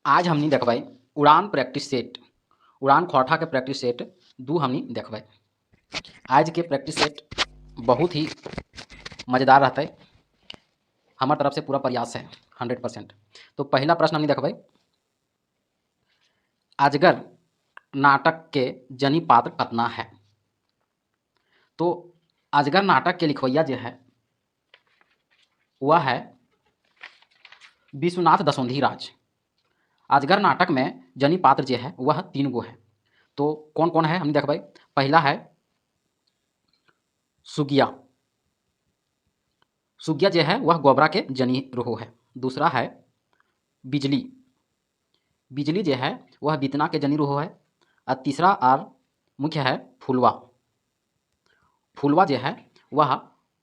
आज हमनी देखबै उड़ान प्रैक्टिस सेट उड़ान खोरठा के प्रैक्टिस सेट 2 हमनी देखबै। आज के प्रैक्टिस सेट बहुत ही मज़ेदार रहतै। हमर तरफ से पूरा प्रयास है 100%। तो पहला प्रश्न हमनी देखबै, अजगर नाटक के जनी पात्र कतना है। तो अजगर नाटक के लिखवैया जो है वह है विश्वनाथ दसोंधी राज। अजगर नाटक में जनी पात्र जो है वह 3 गो है। तो कौन कौन है हम देखबै। पहला है सुगिया। सुगिया जो है वह गोबरा के जनी रहो है। दूसरा है बिजली। बिजली जो है वह बितना के जनी रहो है। और तीसरा और मुख्य है फुलवा। फुलवा जो है वह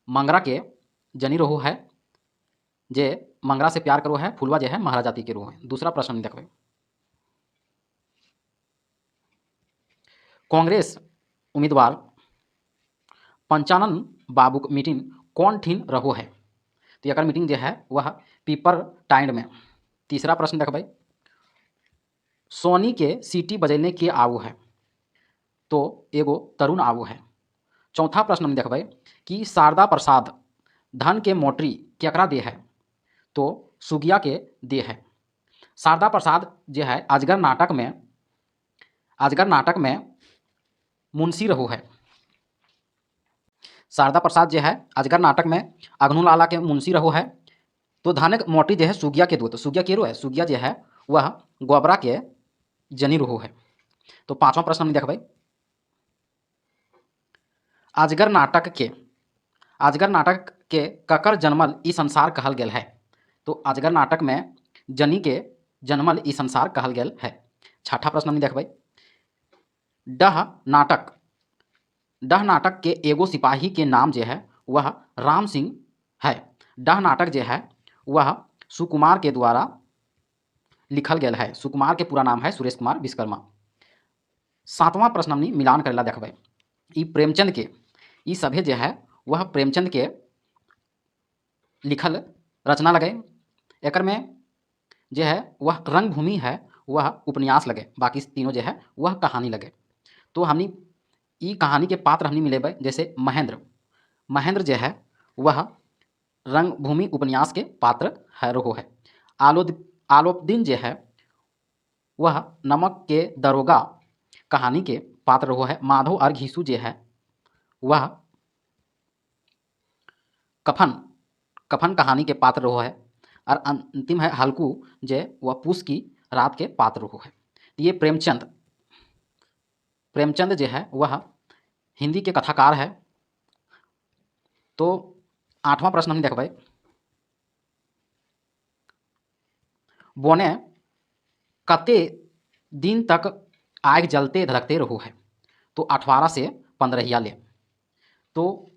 मंगरा के जनी रहो है। जे मंगरा से प्यार करो है, फुलवा जो है महाराज जाति के रहो है। दूसरा प्रश्न हम देखबै, कांग्रेस उम्मीदवार पंचानन बाबू मीटिंग कौन ठिन रहो है। तो एक मीटिंग जो है वह पीपर टाइंड में। तीसरा प्रश्न देखबै, सोनी के सीटी बजैने के आवो है। तो एगो तरुण आवो है। चौथा प्रश्न हम देखबै कि शारदा प्रसाद धन के मोटरी केकरा दे है। तो सुगिया के दे है। शारदा प्रसाद जो है अजगर नाटक में मुंशी रहो है। शारदा प्रसाद जो है अजगर नाटक में अग्नू लाला के मुंशी रहो है। तो धन मोटी जो है सुगिया के दो। तो सुगिया के रो है, सुगिया जो है वह गोबरा के जनी रहो है। तो पांचवा प्रश्न हम देखबै, अजगर नाटक के ककर जन्मल ई संसार कहल गेल है। तो अजगर नाटक में जनी के जन्मल ई संसार कहल गेल है। छठा प्रश्न हम देखबै, डह नाटक के एगो सिपाही के नाम जो है वह राम सिंह है। डह नाटक जो है वह सुकुमार के द्वारा लिखल गेल है। सुकुमार के पूरा नाम है सुरेश कुमार विश्वकर्मा। सातवां प्रश्न हमनी मिलान करेला देखबै, ई प्रेमचंद के ई सभे जो है वह प्रेमचंद के लिखल रचना लगे। एक में जो है वह रंगभूमि है वह उपन्यास लगे। बाकी तीनों जो है वह कहानी लगे। तो हमनी ई कहानी के पात्र हमनी मिलेबै, जैसे महेंद्र जो है वह रंगभूमि उपन्यास के पात्र है रहो है। आलोपदीन जो है वह नमक के दरोगा कहानी के पात्र रहो है। माधव और घीसू जो है वह कफन कहानी के पात्र रहो है। और अंतिम है हल्कू जो वह पूस की रात के पात्र रहो है। ये प्रेमचंद जो है वह हिंदी के कथाकार है। तो आठवां प्रश्न हम देखबै, बोने कते दिन तक आग जलते धड़कते रहो है। तो 18 से 15 ले। तो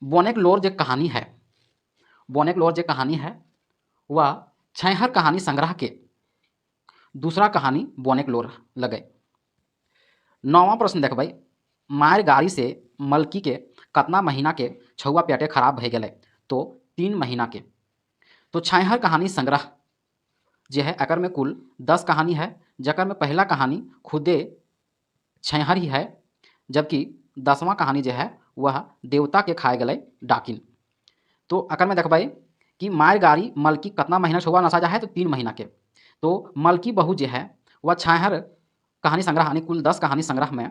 बोनेक लोर जो कहानी है वह छैहर कहानी संग्रह के दूसरा कहानी बोनेक लोर लगे। 9वां प्रश्न देखबै, मार गाड़ी से मलकी के कतना महीना के छुआ पेटे खराब भे गए। तो 3 महीना के। तो छैहर कहानी संग्रह जो है एकर में कुल 10 कहानी है, जकर में पहला कहानी खुदे छैहर ही है। जबकि 10वां कहानी जो है वह देवता के खाए गए डाकिन। तो अकर में देखबै कि मार गाड़ी मलकी कतना महीना छुआ नसा जा है। तो 3 महीना के। तो मलकी बहू जो है वह छैहर कहानी संग्रह यानी कुल 10 कहानी संग्रह में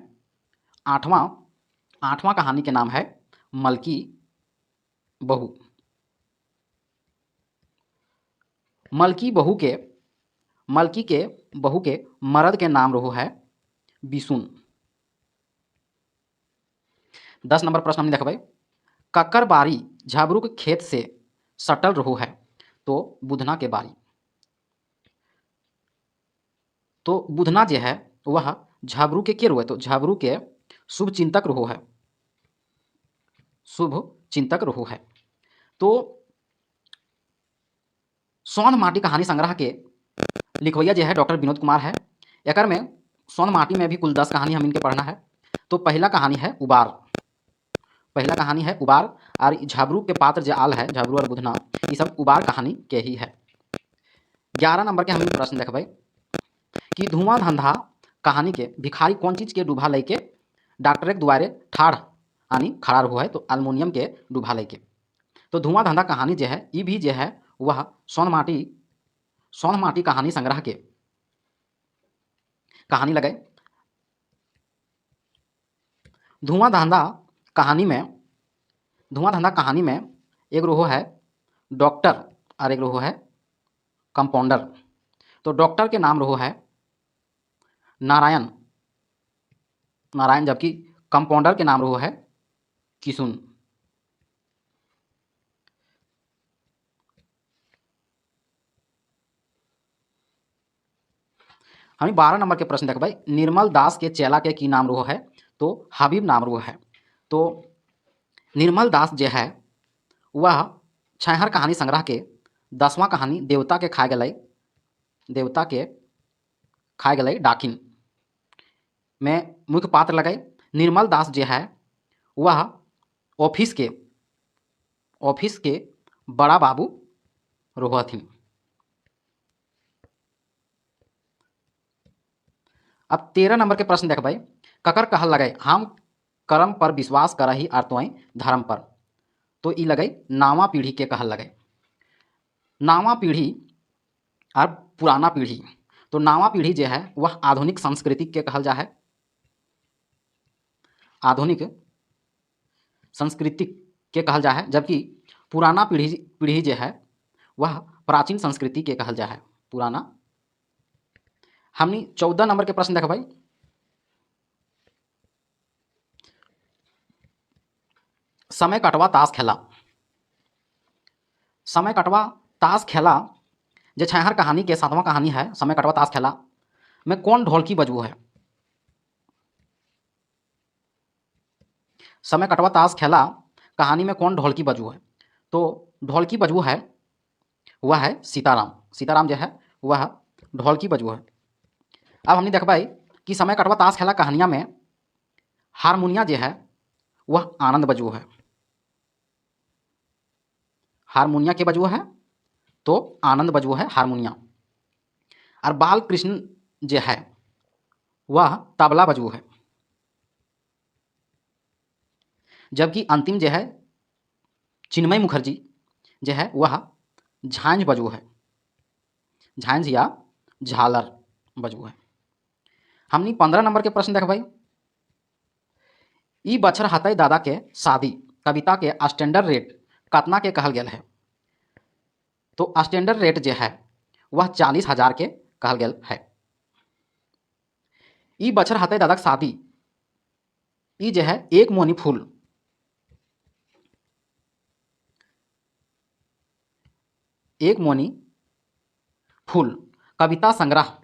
आठवां कहानी के नाम है मलकी बहू। मलकी के बहू के मर्द के नाम रहो है बिसुन। 10 नंबर प्रश्न हम देखबै, कक्कर बारी झबरू के खेत से सटल रहो है। तो बुधना के बारी। तो बुधना जो है वह झबरू के रहो है। तो झबरू के शुभ चिंतक रहो है। तो सोन माटी कहानी संग्रह के लिखवैया जो है डॉक्टर विनोद कुमार है। एकर में सोन माटी में भी कुल 10 कहानी हम इनके पढ़ना है। तो पहला कहानी है उबार और झबरू के पात्र जो आल है झबरू और बुधना ये सब उबार कहानी के ही है। 11 नंबर के हम प्रश्न देखबै कि धुआं धंधा कहानी के भिखारी कौन चीज के डूबा लैके डॉक्टर के दुआरे ठाढ़ यानी खड़ा हुआ है, तो अल्मोनियम के डूबा लैके। तो धुआं धंधा कहानी जो है ये भी जो है वह सोन माटी कहानी संग्रह के कहानी लगे। धुआं धंधा कहानी में एक रोह है डॉक्टर और एक रोह है कंपाउंडर। तो डॉक्टर के नाम रोह है नारायण, जबकि कंपाउंडर के नाम रोह है किशुन। हम 12 नंबर के प्रश्न देखबै निर्मल दास के चेला के की नाम रोह है, तो हबीब नाम रोह है। तो निर्मल दास जो है वह छैहर कहानी संग्रह के 10वां कहानी देवता के खाए गए डाकिन में मुख्य पात्र लगे। निर्मल दास जो है वह ऑफिस के बड़ा बाबू रोहथिन। अब 13 नंबर के प्रश्न देखबै ककर कहल लगे हम कर्म पर विश्वास करही और तोय धर्म पर। तो ई लगे नावा पीढ़ी के कहल लगे। नावा पीढ़ी और पुराना पीढ़ी, तो नावा पीढ़ी जो है वह आधुनिक संस्कृति के कहल जा है, आधुनिक संस्कृति के कहल जा है, जबकि पुराना पीढ़ी जो है वह प्राचीन संस्कृति के कहल जा है, पुराना। हमनी 14 नंबर के प्रश्न देखबै समय कटवा ताश खेला। समय कटवा ताश खेला जो छैहर कहानी के 7वां कहानी है समय कटवा ताश खेला में कौन ढोलकी बजबू है। समय कटवा ताश खेला कहानी में कौन ढोलकी बजबू है, तो ढोलकी बजबू है वह है सीताराम जो है वह ढोलकी बजबू है। अब हमने देखबै कि समय कटवा ताश खेला कहानिया में हारमोनिया जो है वह आनंद बजबू है, हारमोनिया के बजबू है, तो आनंद बजबू है हारमोनिया। और बाल कृष्ण जो है वह तबला बजबू है, जबकि अंतिम जो है चिन्मय मुखर्जी जो है वह झांझ बजबू है, झांझ या झालर बजबू है। हमनी 15 नंबर के प्रश्न देखबै ई बछर हतई दादा के शादी कविता के स्टैंडर्ड रेट कतना के कहल गेल है। तो स्टैंडर्ड रेट जो है वह 40,000 के कहल गेल है। ई बछर हतई दादा के शादी ई जो है एक मोनी फूल कविता संग्रह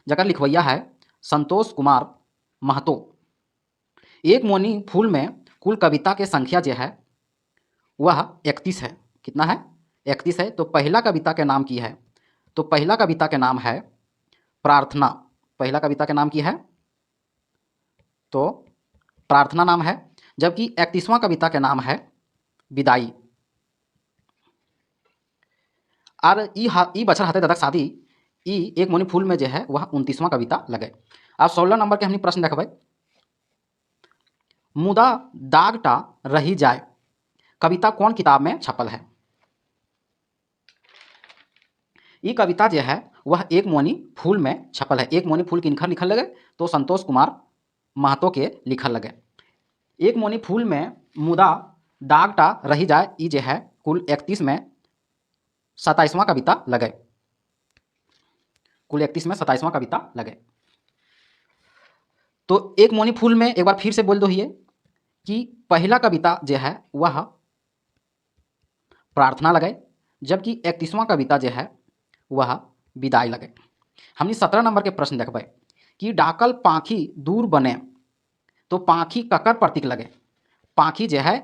जकर लिखवैया है संतोष कुमार महतो। एक मोनी फूल में कुल कविता के संख्या जो है वह 31 है। कितना है? 31 है। तो पहला कविता के नाम की है, तो पहला कविता के नाम है प्रार्थना। पहला कविता के नाम की है तो प्रार्थना नाम है, जबकि 31वां कविता के नाम है विदाई। और ई बछर हते दादा शादी ई एक मोनी फूल में जो है वह 29वां कविता लगे। अब 16 नंबर के हमनी प्रश्न देखबै मुदा दागटा रही जाए कविता कौन किताब में छपल है। ये कविता जो है वह एक मोनी फूल में छपल है। एक मोनी फूल किनकर लिखल लगे, तो संतोष कुमार महतो के लिखल लगे। एक मोनी फूल में मुदा दागटा रही जाए ई जो है कुल 31 में 27वां कविता लगे, कुल 31 में 27वां कविता लगे। तो एक मोनी फूल में एक बार फिर से बोल दो ये कि पहला कविता जो है वह प्रार्थना लगे, जबकि 31वां कविता जो है वह विदाई लगे। हमने 17 नंबर के प्रश्न देखबै कि डाकल पाखी दूर बने, तो पाखी ककर प्रतीक लगे। पाखी जो है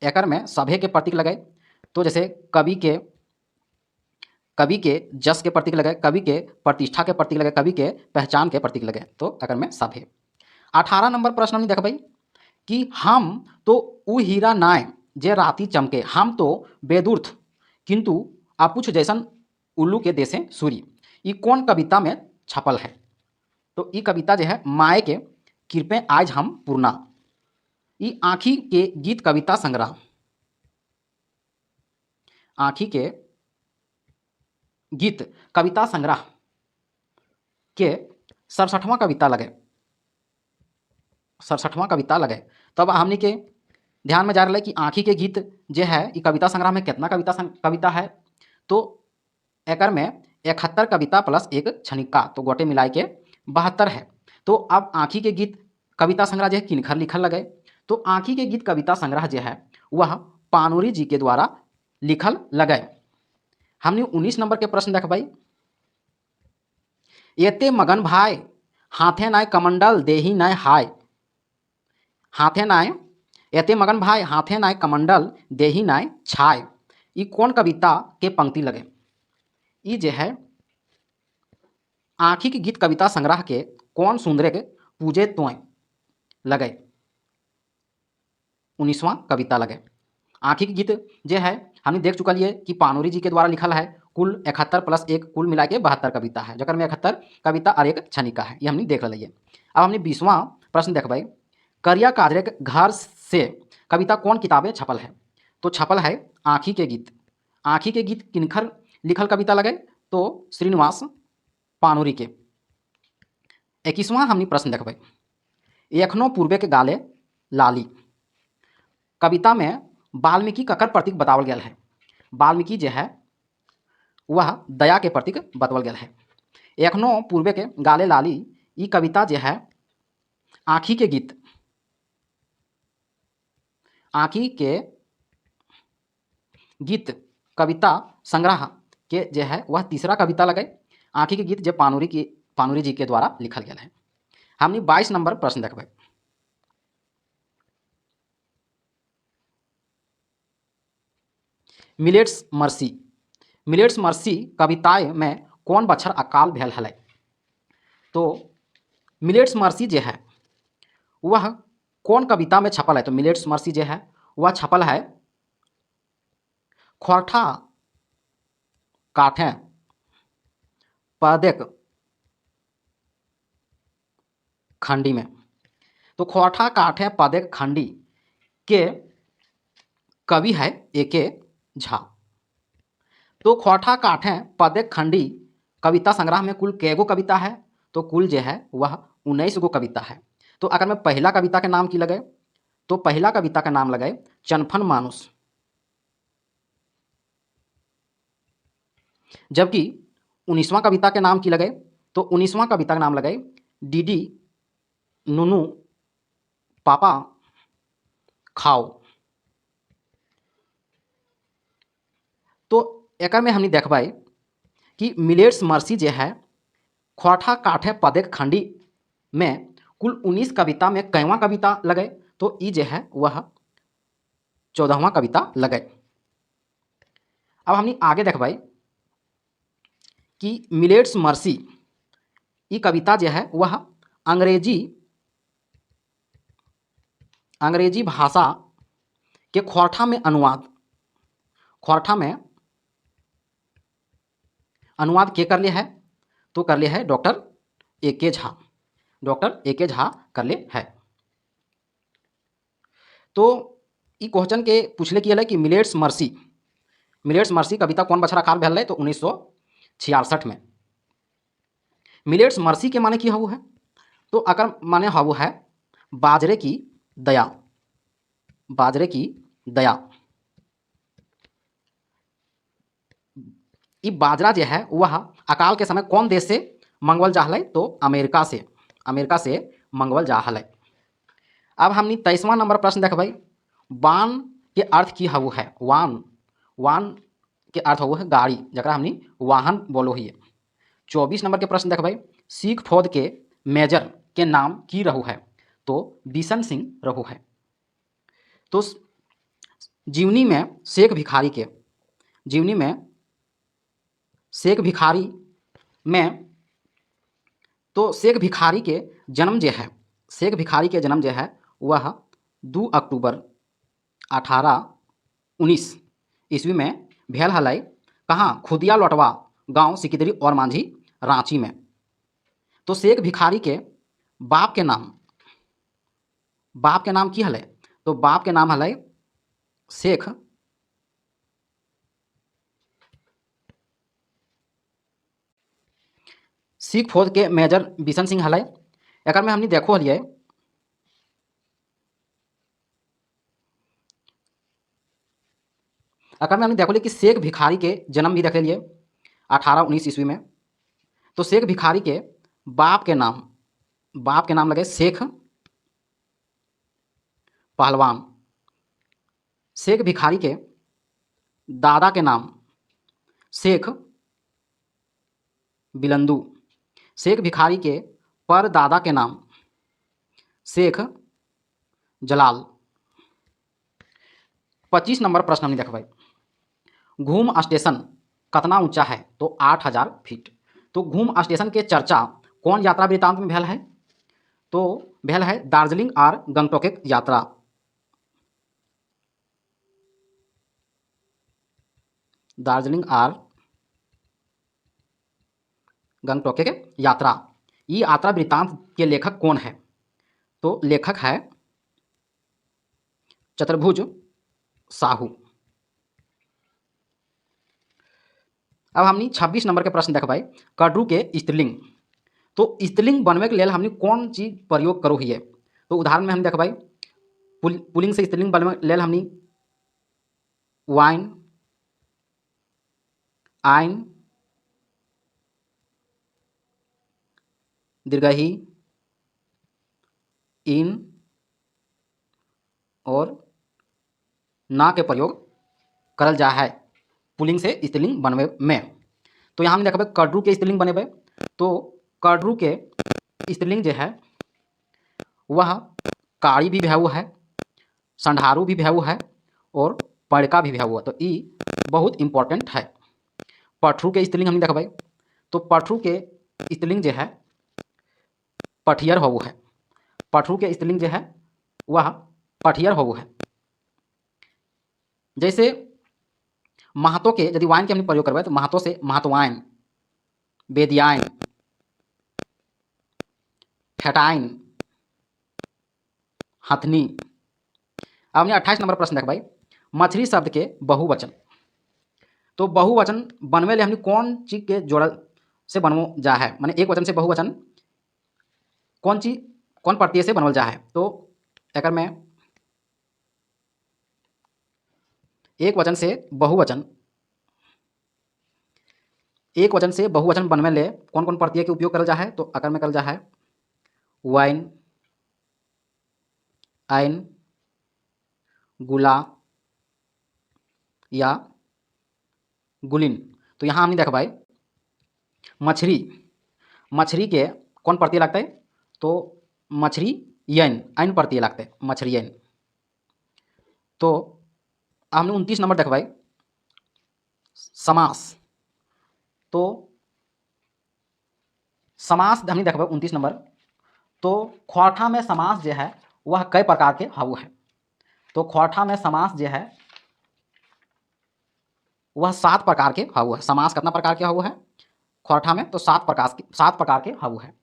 एकर में सभे के प्रतीक लगे, तो जैसे कवि के जस के प्रतीक लगे, कवि के प्रतिष्ठा के प्रतीक लगे, कवि के पहचान के प्रतीक लगे, तो एकर में सभे। 18 नंबर प्रश्न हमने देखबै कि हम तो उ हीरा नाय जे राती चमके, हम तो बेदुर्थ किंतु अपुछ जैसन उल्लू के देशे सूरी। ये कौन कविता में छपल है? तो ये कविता जो है माए के कृपे आज हम पूर्णा, ये आँखी के गीत कविता संग्रह, आँखी के गीत कविता संग्रह के 67वां कविता लगे, 67वां कविता लगे। तब हमने के ध्यान में जा रहा है कि आँखी के गीत जो है ये कविता संग्रह में कितना कविता है, तो एकर में 71 कविता प्लस एक छनिक्का, तो गोटे मिलाए के 72 है। तो अब आँखी के गीत कविता संग्रह जो है किनखर लिखल लगे, तो आँखी के गीत कविता संग्रह जो है वह पानोरी जी के द्वारा लिखल लगे। हमने 19 नंबर के प्रश्न देख भाई, एते मगन भाई हाथे नाय कमंडल देही नाय हाय, हाथे नाय एते मगन भाई हाथे नाय कमंडल देही नाय छाय, ये कौन कविता के पंक्ति लगे? ये जो है आँखी के गीत कविता संग्रह के कौन सुंदरे के पूजे तोय लगे, 19वां कविता लगे। आँखी के गीत जो है हमने देख चुका लिए कि पानोरी जी के द्वारा लिखल है, कुल 71 प्लस एक कुल मिला के 72 कविता है, जकर में 71 कविता और एक छनिका है, ये हमने देख लिए। अब हमने 20वां प्रश्न देखबै, करिया काजरे के घर से कविता कौन किताबें छपल है? तो छपल है आँखी के गीत। आँखी के गीत किनखर लिखल कविता लगे? तो श्रीनिवास पानोरी के। 21वां हमने प्रश्न देखबै, एखनो पूर्वे के गाले लाली, कविता में वाल्मीकि ककर प्रतीक बतावल गया है? वाल्मीकि जो है वह दया के प्रतीक बतावल गया है। एखनो पूर्वे के गाले लाली, ये कविता जो है आँखी के गीत, आँखी के गीत कविता संग्रह के जो है वह तीसरा कविता लगे। आँखी के गीत जो पानोरी जी के द्वारा लिखल गया है। हमने 22 नंबर प्रश्न देखबै, मिलेट्स मर्सी, मिलेट्स मर्सी कविताएं में कौन बच्छर अकाल भेल हलै? तो मिलेट्स मर्सी जो है वह कौन कविता में छपल है? तो मिलेट्स मर्सी जो है वह छपल है खोरठा काठे पदेक खंडी में। तो खोरठा काठे पदेक खंडी के कवि है एके झा। तो खोरठा काठे पदेक खंडी कविता संग्रह में कुल कैगो कविता है? तो कुल जो है वह 19 गो कविता है। तो अगर मैं पहला कविता के नाम की लगे, तो पहला कविता का नाम लगे चनफन मानुस, जबकि 19वां कविता के नाम की लगे, तो 19वां कविता का नाम लगे डीडी नुनू पापा खाओ। तो एक में हमने देखबै कि मिलेट्स मर्सी जो है खोरठा काठे पदेक खंडी में कुल 19 कविता में कैवां कविता लगे? तो ये जो है वह 14वां कविता लगे। अब हमने आगे देखबै कि मिलेट्स मर्सी ये कविता जो है वह अंग्रेजी भाषा के खोरठा में अनुवाद के कर ले है? तो कर ले है डॉक्टर एके झा, डॉक्टर एके झा कर ले है। तो ये क्वेश्चन के पूछले कि कि मिलेट्स मर्सी कविता कौन बछर अकाल भेल है? तो 1966 में। मिलेट्स मर्सी के माने की हवु है? तो अकर माने हवु है बाजरे की दया, बाजरे की दया। ये बाजरा जो है वह अकाल के समय कौन देश से मंगवल जा हलै? तो अमेरिका से मंगवल जा हलै। अब हमने 23वां नंबर प्रश्न देखबै, वान के अर्थ की हवु है? वान के अर्थ हवु है गाड़ी, जकरा हमने वाहन बोलो हिए। 24 नंबर के प्रश्न देखबै, सिख फौज के मेजर के नाम की रहू है? तो बिशन सिंह रहू है। तो जीवनी में शेख भिखारी में तो शेख भिखारी के जन्म जो है वह 2 अक्टूबर 1819 ईस्वी में भेल हलै। कहाँ? खुदिया लोटवा गांव सिकिदरी और मांझी रांची में। तो शेख भिखारी के बाप के नाम की हलै? तो बाप के नाम हलै शेख सिख फौज के मेजर बिशन सिंह हलै। एकर में हमनी देखो हलियै कि शेख भिखारी के जन्म भी देख लिए 1819 ईस्वी में। तो शेख भिखारी के बाप के नाम लगे शेख पहलवान। शेख भिखारी के दादा के नाम शेख बिलंदू। शेख भिखारी के परदादा के नाम शेख जलाल। 25 नंबर प्रश्न हमने देखबै, घूम स्टेशन कितना ऊंचा है? तो 8000 फीट। तो घूम स्टेशन के चर्चा कौन यात्रा वृत्तांत में भेल है? तो भेल है दार्जिलिंग और गंगटोक यात्रा। दार्जिलिंग और गंगटोक यात्रा। ये यात्रा वृत्तांत के लेखक कौन है? तो लेखक है चतुर्भुज साहू। अब हमनी 26 नंबर के प्रश्न देखबै, कड्रू के स्त्रीलिंग। तो स्त्रीलिंग बनवे के लिए हमनी कौन चीज प्रयोग करो हियै? तो उदाहरण में हम देखबै पुल्लिंग से स्त्रीलिंग बनवे के लिए हमनी वाइन, आइन, दीर्घही, इन और ना के प्रयोग करल जा है पुल्लिंग से स्त्रीलिंग बनवे में। तो यहाँ हम देखबै कड्रू के स्त्रीलिंग बनेबै। तो कड्रू के स्त्रीलिंग जो है वह काड़ी भी भ्याऊ है, संढारू भी भ्याऊ है और पड़का भी भ्याऊ है। तो ये बहुत इंपॉर्टेंट है। पठरू के स्त्रीलिंग हम देखबै। तो पठरू के स्त्रीलिंग जो है पठियर होवू है। पठरू के स्त्रीलिंग जो है वह पठियर होवू है। जैसे महतो के यदि वाइन के हम प्रयोग करबै तो महतो से महतवाइन, बेदियाइन, फेटाइन, हथनी। अब हमने 28 नंबर प्रश्न देखबै, मछली शब्द के बहुवचन। तो बहुवचन बनवे ले हमने कौन चीज के जोड़ल से बनवो जा है? माने एक वचन से बहुवचन कौन प्रत्यय से बनवल जा है? तो एकर में एक वचन से बहुवचन बनवे ले कौन कौन प्रत्यय के उपयोग करल जा है? तो एकर में करल जा है वाइन, आइन, गुला या गुलिन। तो यहाँ हमने देखबै मछली के कौन प्रत्यय लगते? तो मछली यन, आइन प्रत्यय लगते, मछरियन। तो हमने 29 नंबर देखबै समास। तो समास हमने देखबै 29 नंबर। तो ख्वाठा में समास जो है वह कई प्रकार के हाउ है? तो ख्वाठा में समास जो है वह 7 प्रकार के हाउ है। समास कितना प्रकार के हाउ है ख्वाठा में? तो 7 प्रकार के हाउ है।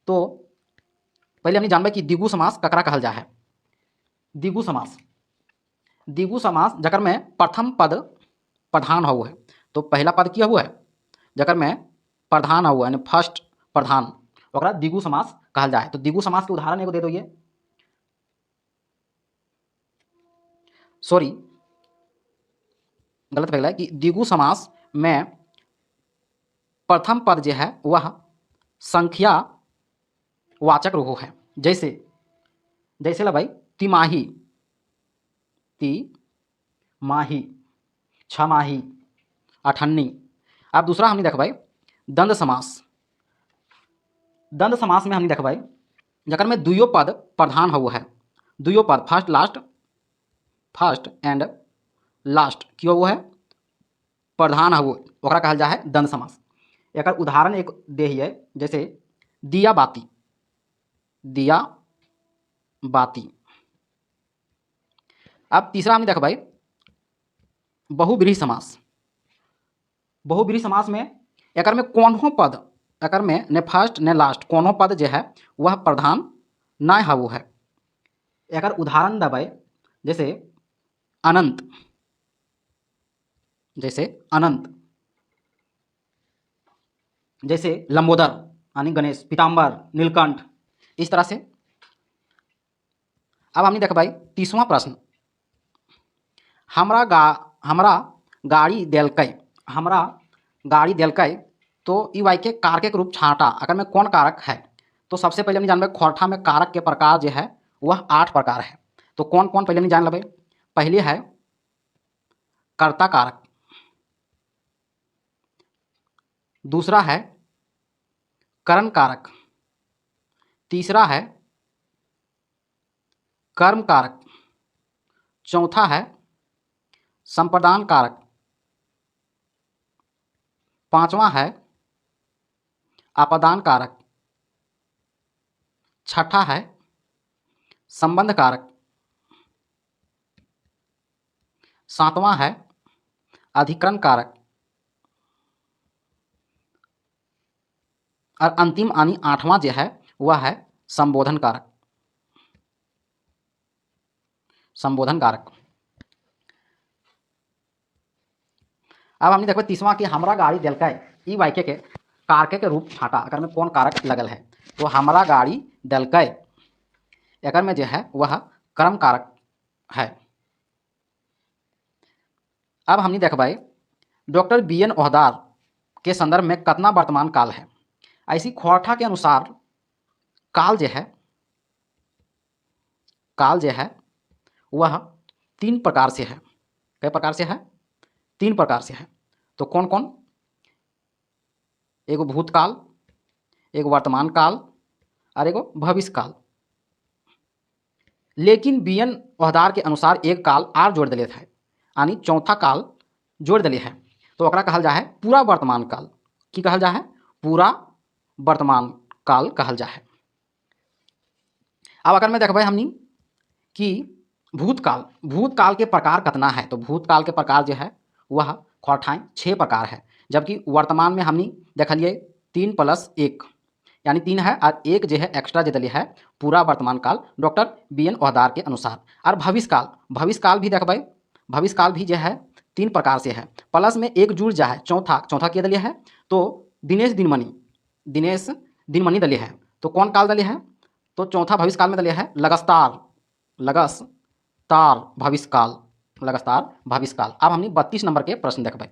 तो पहले हमने जानबै कि द्विगु समास ककरा कहल जा है? द्विगु समास जकर में प्रथम पद प्रधान हाउ है। तो पहला पद की हाउ है? जकर में प्रधान हाउ है, यानी फर्स्ट प्रधान, ओकरा द्विगु समास कहल जाए। तो द्विगु समास के उदाहरण एगो दे दो ये, सॉरी गलत भैल है कि द्विगु समास में प्रथम पद जो है वह संख्या वाचक रूप है। जैसे ला भाई तिमाही, छमाही, अठन्नी। अब दूसरा हमने देखबै द्वंद्व समास में हमने देखबै जकर में दुइयो पद प्रधान हुआ है। दुइयो पद फर्स्ट एंड लास्ट की हुआ है प्रधान हुआ, ओकरा कहल जा है द्वंद्व समास। एक उदाहरण एक दे हियै, जैसे दिया बाती। अब तीसरा हमने देखबै बहुब्रीहि समास। बहुब्रीहि समास में एकर में कौन पद एकर में ने फर्स्ट ने लास्ट कोनो पद जो है वह प्रधान ना हवो है। एकर उदाहरण देबै जैसे अनंत, जैसे अनंत, जैसे लंबोदर यानी गणेश, पीताम्बर, नीलकंठ, इस तरह से। अब हमने देखबै 30वां प्रश्न, हमरा गाड़ी देलकै, हमरा गाड़ी देलकै तो ई वाक्य कारक रूप छाँटा अगर में कौन कारक है। तो सबसे पहले हम जानबे खोरठा में कारक के प्रकार जो है वह 8 प्रकार है। तो कौन कौन पहले हम जान लेबै। पहले है कर्ता कारक, दूसरा है करण कारक, तीसरा है कर्म कारक, चौथा है संप्रदान कारक, पांचवा है आपादान कारक, छठा है संबंध कारक, सातवां है अधिकरण कारक और अंतिम यानी 8वां जो है वह है संबोधन कारक, संबोधन कारक। अब हमने देखो 30वां कि हमरा गाड़ी देलकै, ई वाक्य के कारक के रूप छाँटा अगर में कौन कारक लगल है। तो हमरा गाड़ी देलकै एकर में जो है वह कर्म कारक है। अब हमने देखबै डॉक्टर BN ओहदार के संदर्भ में कितना वर्तमान काल है। ऐसी खोरठा के अनुसार काल जो है, काल जो है वह 3 प्रकार से है। कई प्रकार से है? 3 प्रकार से है। तो कौन कौन? एगो भूतकाल, एगो वर्तमान काल और एगो भविष्य काल। लेकिन BN ओहदार के अनुसार एक काल और जोड़ दिले है यानी चौथा काल जोड़ दिले है। तो ओकरा कहल जा है पूरा वर्तमान काल। की कहल जा है? पूरा वर्तमान काल कहल जा है। अब अगर में देखबै हमनी कि भूतकाल, भूतकाल के प्रकार कितना है। तो भूतकाल के प्रकार जो है वह खोरठाएँ 6 प्रकार है। जबकि वर्तमान में हमनी देखलिए 3 + 1 यानी 3 है और 1 जो है एक्स्ट्रा जो दिले है पूरा वर्तमान काल डॉक्टर BN ओहदार के अनुसार। और भविष्य काल, भविष्य काल भी देखबै, भविष्य काल भी जो है 3 प्रकार से है। प्लस में एक जुड़ जा है चौथा, चौथा के दिले है तो दिनेश दिनमणि, दिनेश दिनमणि दिले है। तो कौन काल दिले है? तो चौथा भविष्य काल में दिले है लगातार, लगातार भविष्य काल, लगातार भविष्य काल। अब हमने 32 नंबर के प्रश्न देखबै।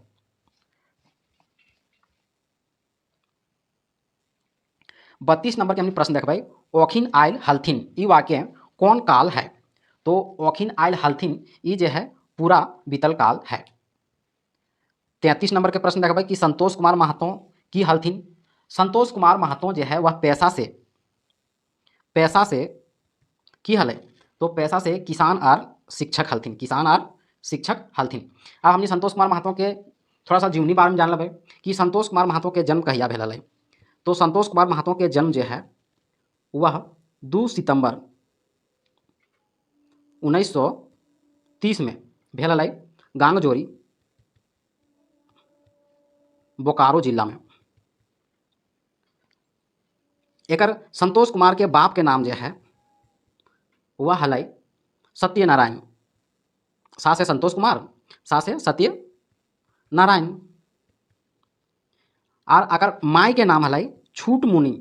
32 नंबर के हमने प्रश्न देखबै ओखिन आयल हलथिन, ई वाक्य कौन काल है। तो ओखिन आयल हलथिन ई जो है पूरा बीतल काल है। 33 नंबर के प्रश्न देखबै कि संतोष कुमार महतो की हलथिन। संतोष कुमार महतो जो है वह पैसा से की हले। तो पैसा से किसान और शिक्षक हलथिन, किसान और शिक्षक हलथिन। अब हमने संतोष कुमार महतो के थोड़ा सा जीवनी बारे में जान लेबै कि संतोष कुमार महतो के जन्म कहिया भेल हलै। तो संतोष कुमार महतो के जन्म जो है वह 2 सितंबर 1930 में भेल हलै गांगजोरी, बोकारो जिला में। एकर संतोष कुमार के बाप के नाम जो है वह हलै सत्यनारायण। सास है संतोष कुमार, सास है सत्यनारायण। और अगर माई के नाम हलै छूटमुनि,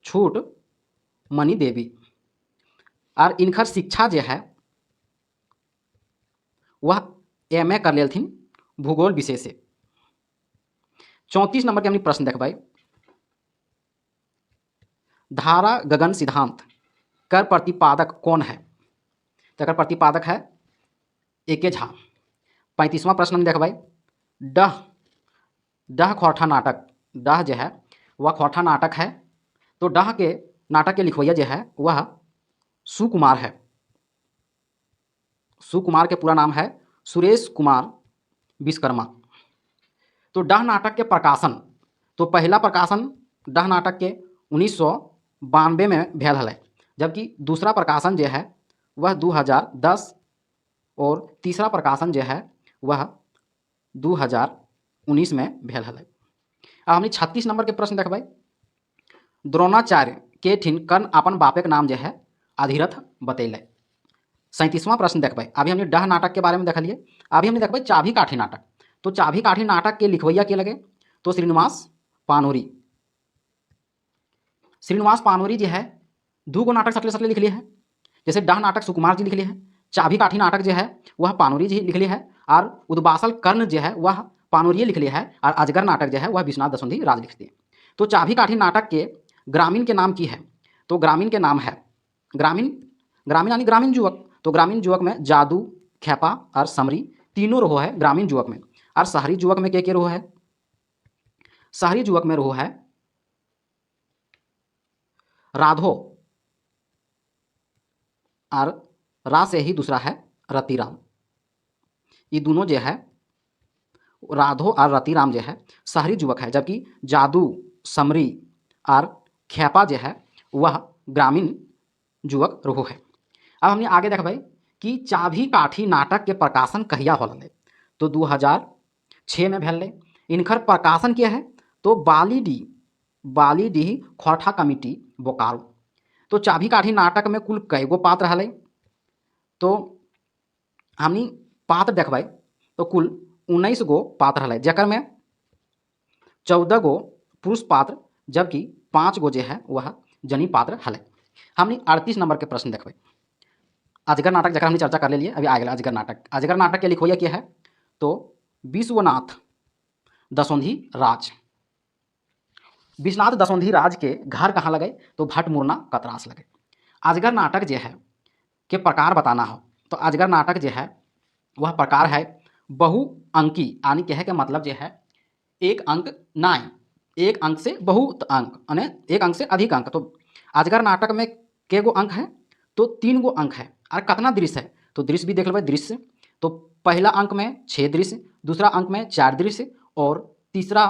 छूटमणि देवी। और इनकर शिक्षा जो है वह MA कर लेलथिन भूगोल विषय से। 34 नंबर के हमने प्रश्न देखबै धारा गगन सिद्धांत कर प्रतिपादक कौन है। तो एकर प्रतिपादक है A.K. झा। 35वां प्रश्न हम देखबै डह खोरठा नाटक, डह जो है वह खोरठा नाटक है। तो डह के नाटक के लिखवैया जो है वह सुकुमार है। सुकुमार के पूरा नाम है सुरेश कुमार विश्वकर्मा। तो डह नाटक के प्रकाशन, तो पहला प्रकाशन डह नाटक के 1992 में भेल हलै। जबकि दूसरा प्रकाशन जो है वह 2010 और तीसरा प्रकाशन जो है वह 2019 में भेल हलै। अब हमने 36 नंबर के प्रश्न देख भाई, द्रोणाचार्य के ठिन कर्ण अपन बापे के नाम जो है अधिरथ बतैले। 37वां प्रश्न देख भाई, अभी हमने डह नाटक के बारे में देख लिए, अभी हमने देख भाई चाभी काठी नाटक। तो चाभी काठी नाटक के लिखवैया के लगे, तो श्रीनिवास पानोरी। श्रीनिवास पानोरी जो है 2 गो नाटक सकले सकले लिख लिए हैं, जैसे डह नाटक सुकुमार जी लिख लिए हैं, चाभी काठी नाटक जो है वह पानोरी जी लिख लिए है, और उद्बासल कर्ण जो है वह पानोरिये लिख लिया है, और अजगर नाटक जो है वह विश्वनाथ दसवंधी राज लिख दिए। तो चाभी काठी नाटक के ग्रामीण के नाम की है, तो ग्रामीण के नाम है ग्रामीण, ग्रामीण यानी ग्रामीण युवक, तो ग्रामीण युवक में जादू, खेपा और समरी तीनों रोह है ग्रामीण युवक में। और शहरी युवक में के रोह है, शहरी युवक में रोह है राधो, और रा से ही दूसरा है रतिराम। ये दोनों जो है राधो और रतिराम जो है शहरी युवक है, जबकि जादू, समरी और खेपा जो है वह ग्रामीण युवक रोह है। अब हमने आगे देख भाई कि चाभी काठी नाटक के प्रकाशन कहिया होले, तो 2006 में भेल। इनकर प्रकाशन किया है, तो बालीडीह खोरठा कमेटी बोकारो। तो चाभी काठी नाटक में कुल कई गो पात्र हले, तो हमनी पात्र देखबै तो कुल 19 गो पात्र हले, जकर में 14 गो पुरुष पात्र, जबकि 5 गो जो है वह जनी पात्र हले। हमनी 38 नंबर के प्रश्न देखबै, अजगर नाटक जकर हमने चर्चा कर लिए, अभी आ गया अजगर नाटक। अजगर नाटक के लिखोया क्या है, तो विश्वनाथ दसवंधी राज। विश्वनाथ दसवंधी राज के घर कहाँ लगे, तो भटमुरना कतरास लगे। अजगर नाटक जो है के प्रकार बताना हो, तो अजगर नाटक जो है वह प्रकार है बहुअंकी, यानी कहे के मतलब जो है एक अंक नाई, एक अंक से बहुत अंक, यानी एक अंक से अधिक अंक। तो अजगर नाटक में के गो अंक है, तो 3 गो अंक है। और कितना दृश्य है, तो दृश्य भी देख लेबै दृश्य, तो पहला अंक में 6 दृश्य, दूसरा अंक में 4 दृश्य, और तीसरा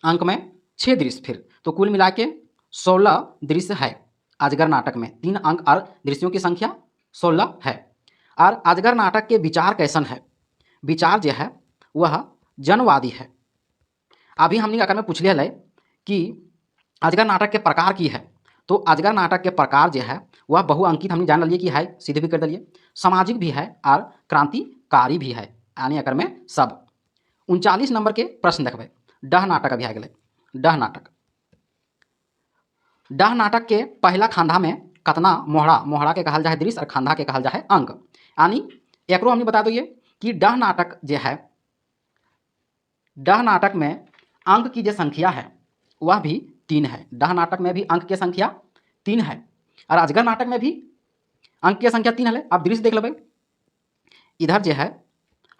अंक में 6 दृश्य फिर, तो कुल मिला के 16 दृश्य है अजगर नाटक में। 3 अंक और दृश्यों की संख्या 16 है। और अजगर नाटक के विचार कैसन है, विचार जो है वह जनवादी है। अभी हमने अगर में पूछ लिया है कि अजगर नाटक के प्रकार की है, तो अजगर नाटक के प्रकार जो है वह बहुअंकित हमने जान लिए कि है, सीधे भी कर दिए, सामाजिक भी है और क्रांतिकारी भी है, यानी अकर में सब। 39 नंबर के प्रश्न देखबै, डह नाटक अभी आ गए। डह नाटक, डह नाटक के पहला खांधा में कतना मोहरा, मोहरा के कहल जाए दृश्य और खांधा के कहल जाए अंक, यानी एकरो हमने बता दिए कि डह नाटक जो है, डह नाटक में अंक की जो संख्या है वह भी 3 है। डह नाटक में भी अंक की संख्या 3 है, और अजगर नाटक में भी अंक की संख्या 3 है। आप दृश्य देख लेबै, इधर जो है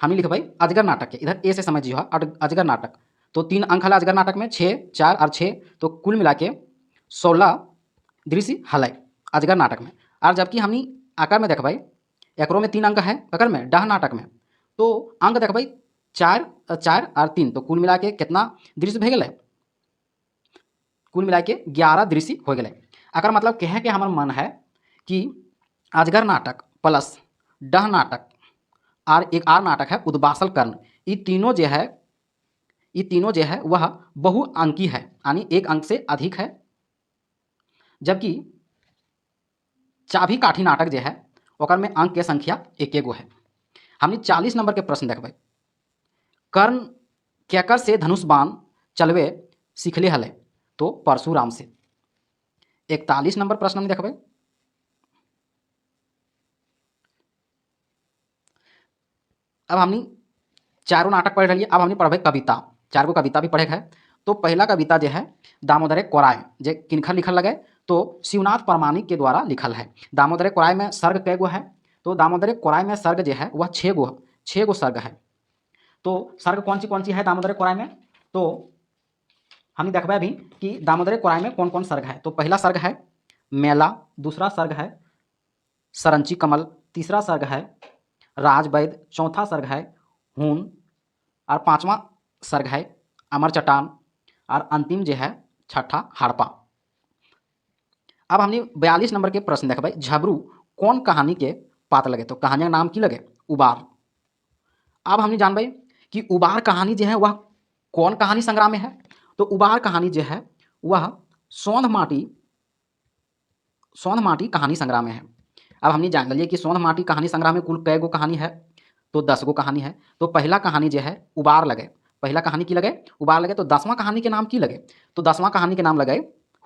हमने लिखबै अजगर नाटक के, इधर ए से समझिए अजगर नाटक, तो 3 अंक हल अजगर नाटक में, 6, 4 और 6, तो कुल मिला के 16 दृश्य हल अजगर नाटक में। और जबकि हमनी आकर में देखबै एकरो में 3 अंक है, अकर में डह नाटक में, तो अंक देखबै 4 और 3, तो कुल मिला के कितना दृश्य भे गए, कुल मिला के 11 दृश्य हो गए। अकर मतलब कहे के हमार मन है कि अजगर नाटक प्लस डह नाटक और एक आर नाटक है उद्बासल कर्ण, ये तीनों जो है वह बहुअंकी है, यानी एक अंक से अधिक है। जबकि चाभी काठी नाटक जो है ओकर में अंक के संख्या 1 गो है। हमने 40 नंबर के प्रश्न देखबै, कर्ण केकर से धनुष बाण चलवे सीखले हले, तो परशुराम से। 41 नंबर प्रश्न हम देखबै, अब हमने चारों नाटक पढ़ रही, अब हमने पढ़े कविता, 4 गो कविता भी पढ़े है। तो पहला कविता जो है दामोदर कोराय, जे किनखर लिखल लगे, तो शिवनाथ प्रामाणिक के द्वारा लिखल है। दामोदर कोराय में सर्ग कै गो है, तो दामोदर कोराय में सर्ग जो है वह 6 गो सर्ग है। तो सर्ग कौन सी है दामोदर कोराय में, तो हम देखबे अभी कि दामोदर कोराय में कौन कौन सर्ग है। तो पहला सर्ग है मेला, दूसरा सर्ग है सरंची कमल, तीसरा सर्ग है राजवैद, चौथा सर्ग है हून, और 5वां सर्ग है अमर चट्टान, और अंतिम जो है छठा हड़प्पा। अब हमने 42 नंबर के प्रश्न देखबै, झबरू कौन कहानी के पात्र लगे, तो कहानी का नाम की लगे, उबार। अब हमने जानबै कि उबार कहानी जो है वह कौन कहानी संग्रह में है, तो उबार कहानी जो है वह सौंध माटी कहानी संग्रह में है। अब हमने जान लिया कि सौंध माटी कहानी संग्रह में कुल कै गो कहानी है, तो 10 गो कहानी है। तो पहला कहानी जो है उबार लगे, पहला कहानी की लगे उबार लगे। तो 10वां कहानी के नाम की लगे, तो 10वां कहानी के नाम लगे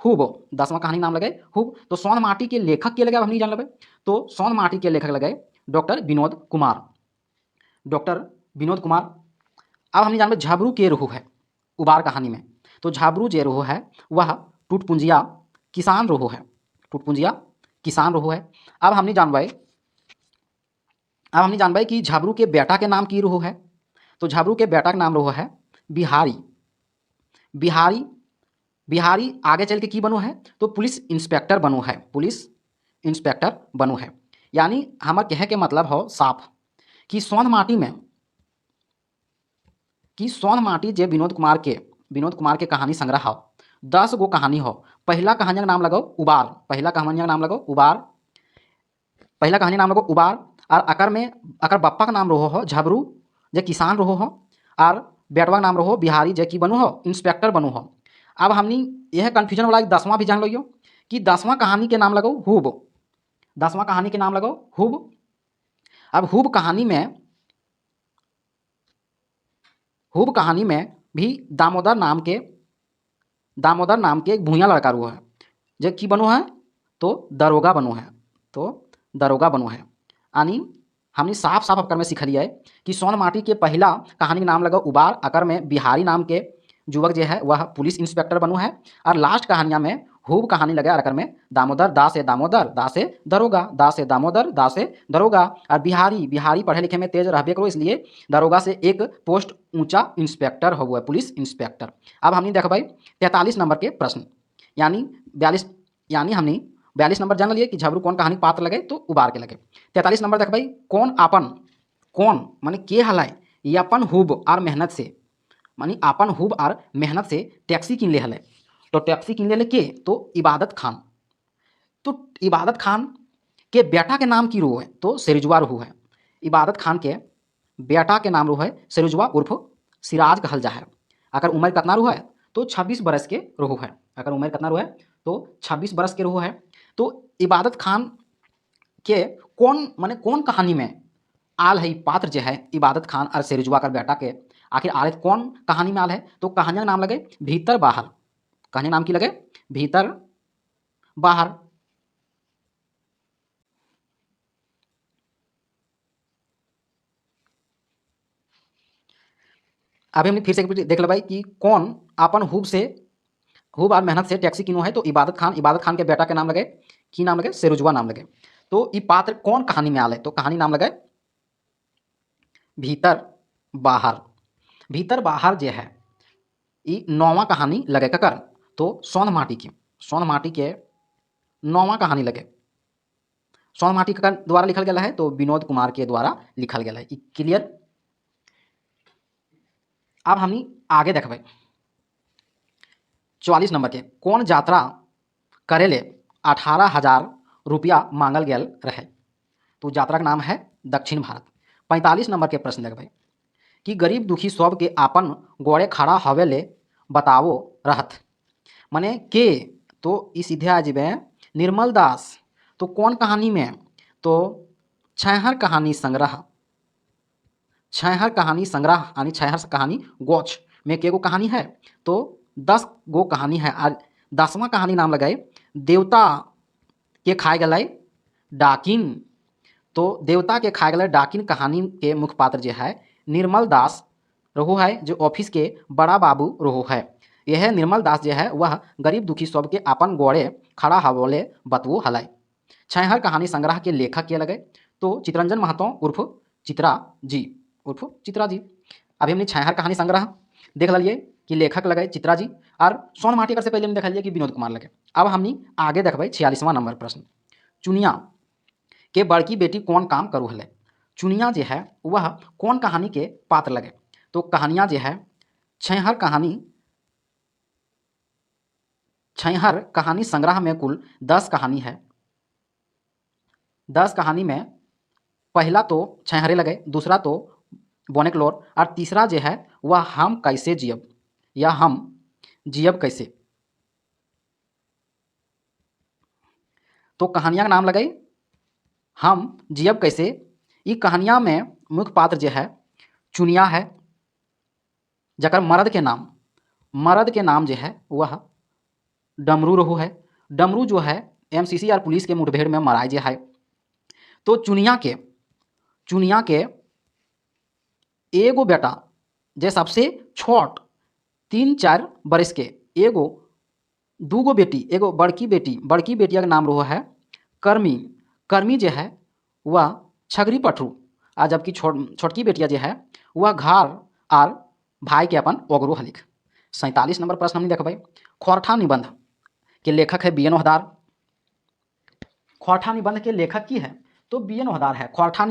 हुब, 10वां कहानी नाम लगे हुब। तो सौंध माटी के लेखक के लगे, अब हमने जान लगे। तो सौंध माटी के लेखक लगे डॉक्टर विनोद कुमार, डॉक्टर विनोद कुमार। अब हमने जान झाबरू के रोहू है उबार कहानी में, तो झाबरू जे रोहू है वह टूटपुंजिया किसान रोहू है, टूटपुंजिया किसान रोहू है। अब हमने जानबाई कि झाबरू के बेटा के नाम की रोहू है, तो झाबरू के बेटा का नाम रोहू है बिहारी। बिहारी आगे चल के की बनो है, तो पुलिस इंस्पेक्टर बनो है, पुलिस इंस्पेक्टर बनो है। यानी हमार कहे के मतलब हो साफ कि सौंध माटी जे विनोद कुमार के कहानी संग्रह हो, 10 गो कहानी हो। पहला कहानी का नाम लगो उबार, पहला कहानी का नाम लगो उबार। और अकर बप्पा का नाम रहो हो झबरू जे किसान रहो हो, और बेटवा का नाम रहो बिहारी जे की बनू हो इंस्पेक्टर बनू हो। अब हमने यह कन्फ्यूजन वाला 10वां भी जान लो कि 10वां कहानी के नाम लगो हुब, 10वां कहानी के नाम लगो हुब। अब हुब कहानी में भी दामोदर नाम के एक भूया लड़का रू है, जो की बनो है तो दरोगा बनो है, यानी हमने साफ साफ अकर में सीखलिए कि सौंध माटी के पहला कहानी के नाम लगा उबार, अकर में बिहारी नाम के युवक जो है वह पुलिस इंस्पेक्टर बनो है। और लास्ट कहानियाँ में खूब कहानी लगे, अकर में दामोदर दा से दरोगा, दा से दरोगा। और बिहारी पढ़े लिखे में तेज रहबे करो, इसलिए दरोगा से एक पोस्ट ऊंचा इंस्पेक्टर हो है, पुलिस इंस्पेक्टर। अब हमने देख भाई 43 नंबर के प्रश्न, यानी 42 नंबर जान लिए कि झबरू कौन कहानी पात्र लगे, तो उबार के लगे। 43 नंबर देख भाई कौन माने के हलाय ये अपन हुब और मेहनत से, मानी अपन हुब और मेहनत से टैक्सी किन ले हले। तो टैक्सी किन ले के तो इबादत खान, तो इबादत खान के बेटा के नाम की रो है, तो सिरजुआ रोहू है। इबादत खान के बेटा के नाम रो है सिरजुआ उर्फ सिराज कहल जा है। अगर उम्र कितना रो है तो 26 बरस के रोहू है, अगर उम्र कितना रो है तो 26 बरस के रोहू है। तो इबादत खान के कौन कहानी में आल है पात्र जो है इबादत खान और सिरजुआ का बेटा के, आखिर आल कौन कहानी में आल है, तो कहानी का नाम लगे भीतर बाहर, कहानी नाम की लगे भीतर बाहर। अभी हमने फिर से देख लो भाई कि कौन अपन हुब और मेहनत से टैक्सी किनो है, तो इबादत खान के बेटा के नाम लगे की नाम लगे सिरजुआ नाम लगे। तो ये पात्र कौन कहानी में आल है, तो कहानी नाम लगे भीतर बाहर जो है ये 9वां कहानी लगे ककर, तो सौंध माटी के 9वां कहानी लगे। सौंध माटी ककर द्वारा लिखल गया है, तो विनोद कुमार के द्वारा लिखल गया है। क्लियर। अब हमनी आगे देखबे 44 नंबर के कौन यात्रा करेले 18,000 रुपया मांगल गेल रहे, तो यात्रा का नाम है दक्षिण भारत। 45 नंबर के प्रश्न देखबे कि गरीब दुखी सब के आपन गोड़े खड़ा हवे ले बतावो रहत, माने के, तो इस सीधे आ जीवे निर्मल दास। तो कौन कहानी में, तो छैहर कहानी संग्रह यानी छैहर कहानी गोच में के गो कहानी है, तो 10 गो कहानी है। और 10वां कहानी नाम लगाए देवता के खाए गए डाकिन, तो देवता के खाए गए डाकिन कहानी के मुख्य पात्र जो है निर्मल दास रोहू है, जो ऑफिस के बड़ा बाबू रोहू है। यह निर्मल दास जो है वह गरीब दुखी सब के अपन गोड़े खड़ा हवले बतवो हलाय। छैहर कहानी संग्रह के लेखक के लगे, तो चितरंजन महतो उर्फ चित्रा जी। अभी हमने छैहर कहानी संग्रह देख लिए कि लेखक लगे चित्रा जी, और सौंध माटी कर से पहले हमने देख लिया कि विनोद कुमार लगे। अब हमने आगे देखबे 46वां नंबर प्रश्न, चुनिया के बड़की बेटी कौन काम करू हले। चुनिया जो है वह कौन कहानी के पात्र लगे, तो कहानियाँ जो है छैहर कहानी संग्रह में कुल 10 कहानी है। 10 कहानी में पहला तो छैहरे लगे, दूसरा तो बोनेकलोर, और तीसरा जो है वह हम कैसे जियब या हम जियब कैसे। तो कहानियाँ का नाम लगाई हम जियब कैसे। ये कहानियाँ में मुख्य पात्र जो है चुनिया है, जकर मर्द के नाम जो है वह डमरू रहो है। डमरू जो है एमसीसी और पुलिस के मुठभेड़ में मराए जे है। तो चुनिया के एगो बेटा जे सबसे छोट 3-4 बरस के, एगो दूगो बेटी, एगो बड़की बेटिया के नाम रहो है कर्मी। कर्मी जो है वह छगरी पटरू, आ जबकि छोटकी बेटिया जो है वह घार आर भाई के अपन ओगरो हलिक। 47 नंबर प्रश्न हमने देखबै खोरठा निबंध के लेखक है बी.एन. ओहदार। खोरठा निबंध के लेखक की है तो बी.एन. ओहदार है। खोरठा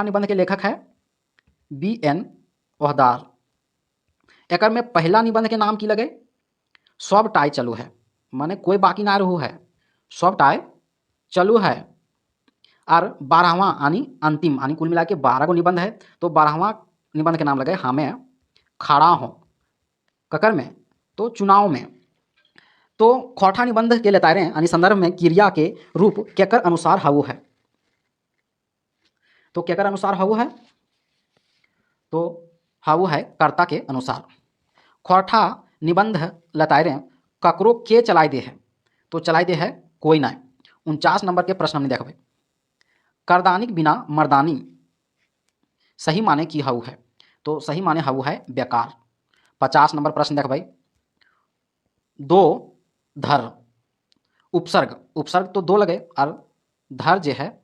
निबंध के लेखक है बी.एन. ओहदार। एकर में पहला निबंध के नाम की लगे सब टाई चलू है, माने कोई बाकी ना रहू है, सब टाई चलू है। और 12वां यानी अंतिम यानी कुल मिला के 12 गो निबंध है। तो 12वां निबंध के नाम लगे हमें खड़ा हो ककर में तो चुनाव में। तो खोरठा निबंध के लेतारे यानी संदर्भ में क्रिया के रूप केकर अनुसार हवु है। तो केकर अनुसार हवु है तो हवु है कर्ता के अनुसार। खोरठा निबंध लतारे ककरो के चलाए दे है तो चलाए दे है कोई ना। 49 नंबर के प्रश्न हमने देखबे करदानिक बिना मर्दानी सही माने की हवु है तो सही माने हवु है बेकार। 50 नंबर प्रश्न देखबे दो धर उपसर्ग तो दो लगे और धर जो है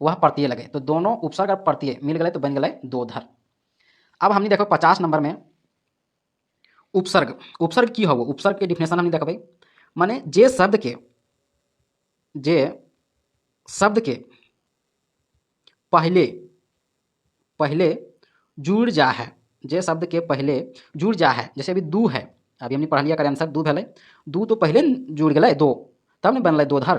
वह प्रत्यय लगे, तो दोनों उपसर्ग और प्रत्यय मिल गए तो बन गए दो धर। अब हमने देखो 50 नंबर में उपसर्ग की हो उपसर्ग के डिफिनेशन हमने देखबै माने जे शब्द के पहले जुड़ जा है, जे शब्द के पहले जुड़ जा है, जैसे अभी दू है, अभी हमने पढ़ लिया कर आंसर दू भले, दू तो पहले जुड़ गए दो तब नहीं बनल दो धर।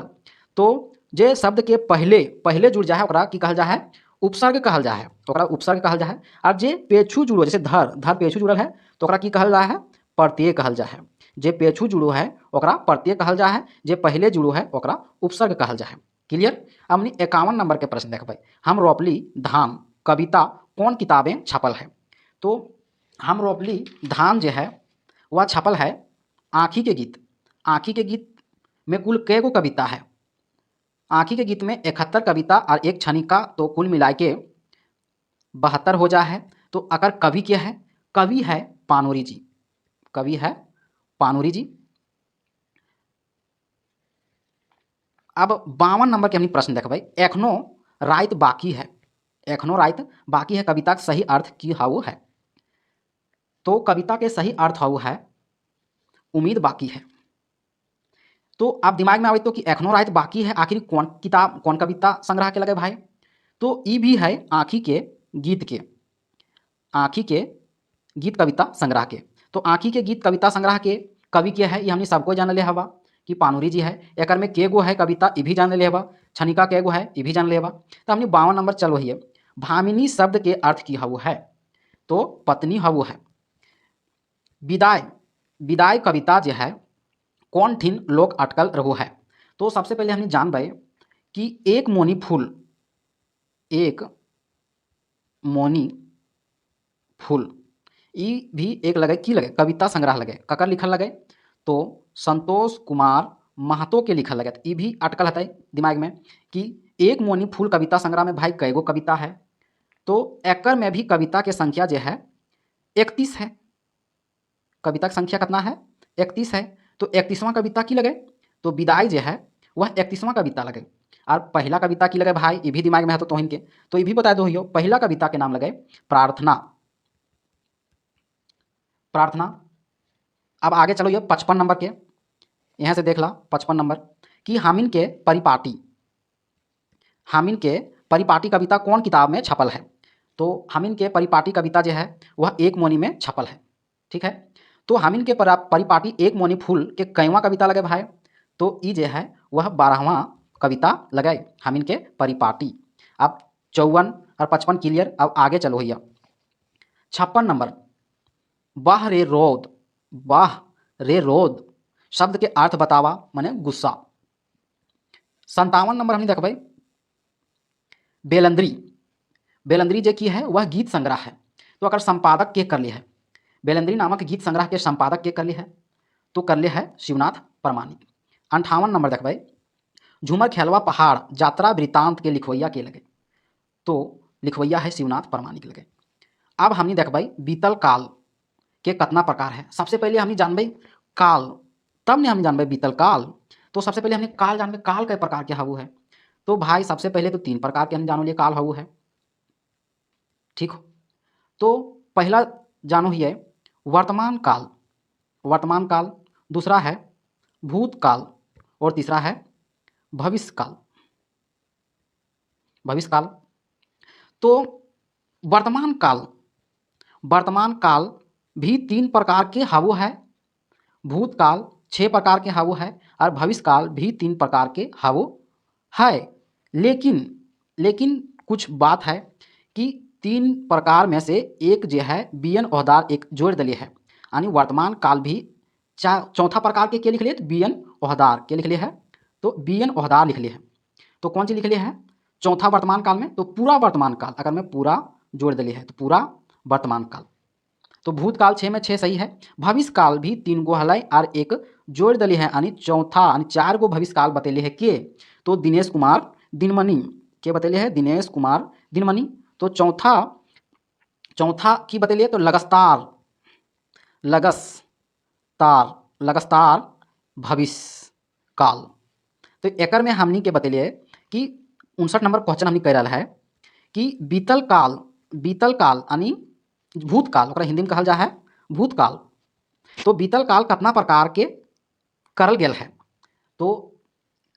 तो जे शब्द के पहले जुड़ जा है ओकरा की कहल जा है उपसर्ग कहल जा है, ओकरा उपसर्ग कहल जा है। और जे पेछू जुड़ो जैसे धर पेछू जुड़ल है तो ओकरा की कहल जा है प्रत्यय कहल जा है। जे पेछू जुड़ो है ओकरा प्रत्यय कहल जा है, जे पहले जुड़ो है ओकरा उपसर्ग कहल जा है। क्लियर। हमने 51 नंबर के प्रश्न देखबै हम रोपली धान कविता कौन किताबें छपल है। तो हम रोपली धान जो है वह छपल है आँखी के गीत में कुल कै गो कविता है। आँखी के गीत में 71 कविता और एक छनिका, तो कुल मिला के 72 हो जा है। तो अगर कवि क्या है, कवि है पानोरी जी। अब 52 नंबर के हमने प्रश्न देखबै एखनो रात बाकी है कविता के सही अर्थ की हाउ है। तो कविता के सही अर्थ हाउ है उम्मीद बाकी है। तो आप दिमाग में आवे तो कि एखनो रात बाकी है आखिर कौन कविता संग्रह के लगे भाई। तो ये भी है आँखी के गीत कविता संग्रह के। तो आँखी के गीत कविता संग्रह के कवि के है ये हमने सबको जान ले हवा कि पानोरी जी है। एकर में के गो है कविता ये भी जान ले हवा, छनिका के गो है ये भी जान ले हवा। तो हमने 52 नंबर चलो है भामिनी शब्द के अर्थ की हवु है तो पत्नी हवु है। विदाई कविता जो है कौन ठिन लोग अटकल रहो है। तो सबसे पहले हमने जानबे कि एक मोनी फूल ई भी एक लगे की लगे कविता संग्रह लगे ककर लिखल लगे तो संतोष कुमार महतो के लिखल लगे। ई भी अटकल है दिमाग में कि एक मोनी फूल कविता संग्रह में भाई कैगो कविता है। तो एकर में भी कविता के संख्या जो है 31 है। कविता की संख्या कितना है 31 है। तो 31वां कविता की लगे तो विदाई जो है वह 31वां कविता लगे। और पहला कविता की लगे भाई ये भी दिमाग में है तो इनके तो ये भी बता दो पहला कविता के नाम लगे प्रार्थना। अब आगे चलो ये 55 नंबर के यहाँ से देख ला 55 नंबर कि हामिन के परिपाटी कविता कौन किताब में छपल है। तो हामिन के परिपाटी कविता जो है वह एक मोनी में छपल है। ठीक है। तो हामिन के परिपाटी एक मोनी फूल के कैवा कविता लगे भाई तो ये जो है वह 12वां कविता लगे हामिन के परिपाटी। अब 54 और 55 क्लियर। अब आगे चलो भैया 56 नंबर बाहरे रौद वाह रे रोद शब्द के अर्थ बतावा माने गुस्सा। 57 नंबर हमने देखबै बेलंद्री। बेलंद्री जे की है वह गीत संग्रह है, तो अगर संपादक के कर लिया है, बेलंद्री नामक गीत संग्रह के संपादक के कर लिया है, तो कर लिया है शिवनाथ परमानी। 58 नंबर देखबै झूमर खेलवा पहाड़ यात्रा वृतांत के लिखवैया के लगे, तो लिखवैया है शिवनाथ परमानी के लगे। अब हमने देखबै बीतल काल के कतना प्रकार है। सबसे पहले हमने जानबै काल, तब ने हम जानबै बीतल काल। तो सबसे पहले हमने काल जानबै, काल कई प्रकार के हाउ है। तो भाई सबसे पहले तो 3 प्रकार के हम जानो लिए काल हाउ है, ठीक हो। तो पहला जानो ही है वर्तमान काल, वर्तमान काल, दूसरा है भूतकाल और तीसरा है भविष्य काल, भविष्य काल। तो वर्तमान काल, वर्तमान काल भी 3 प्रकार के हाउ है, भूतकाल 6 प्रकार के हाउ है और भविष्य काल भी 3 प्रकार के हाउ है। लेकिन कुछ बात है कि 3 प्रकार में से एक जो है बीएन ओहदार एक जोड़ दलिए है, यानी वर्तमान काल भी चौथा प्रकार के लिख लिए, तो बीएन ओहदार के लिख लिए है, तो बीएन ओहदार लिख लिए है। तो कौन सी लिख लिए है चौथा वर्तमान काल में, तो पूरा वर्तमान काल, अगर मैं पूरा जोड़ दिए है तो पूरा वर्तमान काल। तो भूतकाल 6 में 6 सही है। भविष्य काल भी 3 गो हलै और एक जोड़ दिली है, यानी चौथा, यानी 4 गो भविष्य काल बतेले है के, तो दिनेश कुमार दिनमणि के बतेले है, दिनेश कुमार दिनमणि। तो चौथा की बतेलिए तो लगस्तार, लगस्तार भविष्य काल। तो एकर में हमनी के बतेलिए कि 59 नंबर क्वेश्चन हमनी कह रहा है कि बीतल काल यानी भूतकाल, ओकरा हिंदी में कहल जा है भूतकाल। तो बीतल काल कितना प्रकार के करल गेल है, तो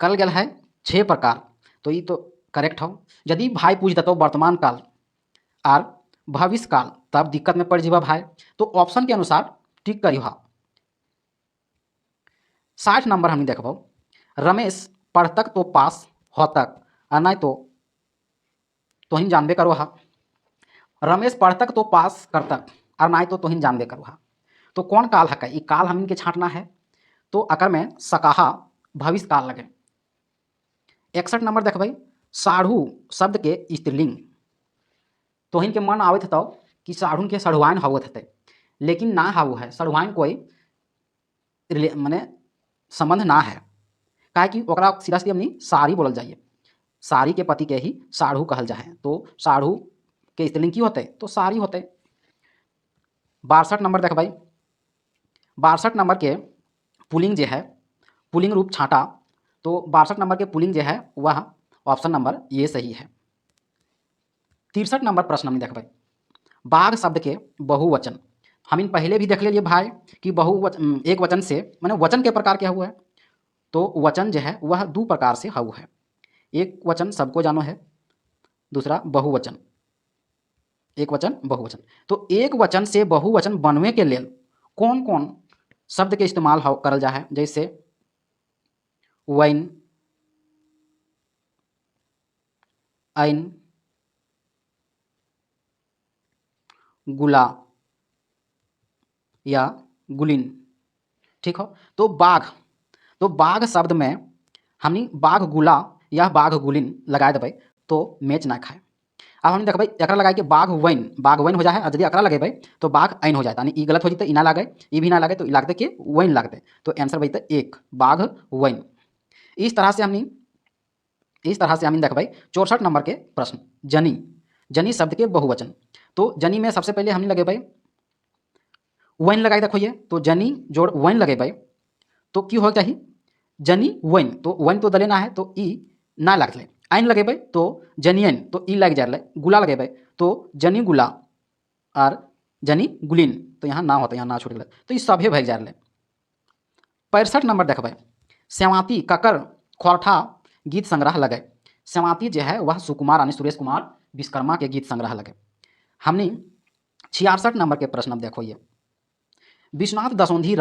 करल गेल है 6 प्रकार। तो ये तो करेक्ट हो। यदि भाई पूछ देते वर्तमान काल और भविष्य काल, तब दिक्कत में पड़ जीवा भाई, तो ऑप्शन के अनुसार टिक करियो। 60 नंबर हमने देखबो रमेश पढ़तक तो पास होतक और नहीं तो हिन जानबे करो हा। रमेश पढ़तक तो पास करतक और नहीं तो हिन जानबे करो हा। तो कौन काल है, ये काल हम इनके छांटना है, तो अकर में सकाहा भविष्य काल लगे। 61 नंबर देखबै साढ़ू शब्द के स्त्रीलिंग। तो इनके मन आवत हतो कि साढ़ून के सढ़ुआइन हावत हते, लेकिन ना हाउ है, सढ़ुआइन कोई माने संबंध ना है, काहे कि ओकरा सीधा सीधी हमनी साड़ी बोलल जाइए, साड़ी के पति के ही साढ़ू कहल जाए। तो साढ़ू के स्त्रीलिंग की होते, तो साड़ी होते। 62 नंबर देखबै 62 नंबर के पुलिंग जो है, पुलिंग रूप छाटा। तो 62 नंबर के पुलिंग जो है वह ऑप्शन नंबर ये सही है। 63 नंबर प्रश्न हम देखबै बाघ शब्द के बहुवचन। हम इन पहले भी देख लिए भाई कि बहुवचन एक वचन से माने वचन के प्रकार क्या हुआ है, तो वचन जो है वह 2 प्रकार से हाउ है। एक वचन सबको जानो है, दूसरा बहुवचन, एक वचन बहुवचन। तो एक वचन से बहुवचन बनवे के लिए कौन कौन शब्द के इस्तेमाल करल जा है, जैसे वैन, ऐन, गुला या गुलिन, ठीक हो। तो बाघ शब्द में हमनी बाघ गुला या बाघ गुलिन लगा देबै तो मैच ना खाए। अब हम देखबै एकरा लगा के बाघ वैन हो जाए, यदि एकरा लगेबै तो बाघ ऐन हो जाए, यानी ई गलत हो जते, ई ना लागे, ई भी ना लागे, तो ई लागते के वैन लागते। तो आंसर बनते 1 बाघ वैन। इस तरह से हमनी देखबै 64 नंबर के प्रश्न जनी शब्द के बहुवचन। तो जनी में सबसे पहले हमने लगेबै वैन लगाई देखिए, तो जनी जोड़ वैन लगेबै तो की हो चाहिए जनी वैन, तो वैन तो दले ना है, तो ई ना लगले। आइन लगेबै तो जनियन, तो ई लग जाए। गुला लगेबै तो जनी गुला और जनी गुलिन, तो यहाँ ना होता, यहाँ ना छूट गए, तो ये सभे भग जाए। 65 नंबर देखबै सेवाती ककर खोरठा गीत संग्रह लगे। सेवाती जो है वह सुकुमार यानी सुरेश कुमार विश्वकर्मा के गीत संग्रह लगे। हमने 66 नंबर के प्रश्न अब देखो ये विश्वनाथ दसौंधी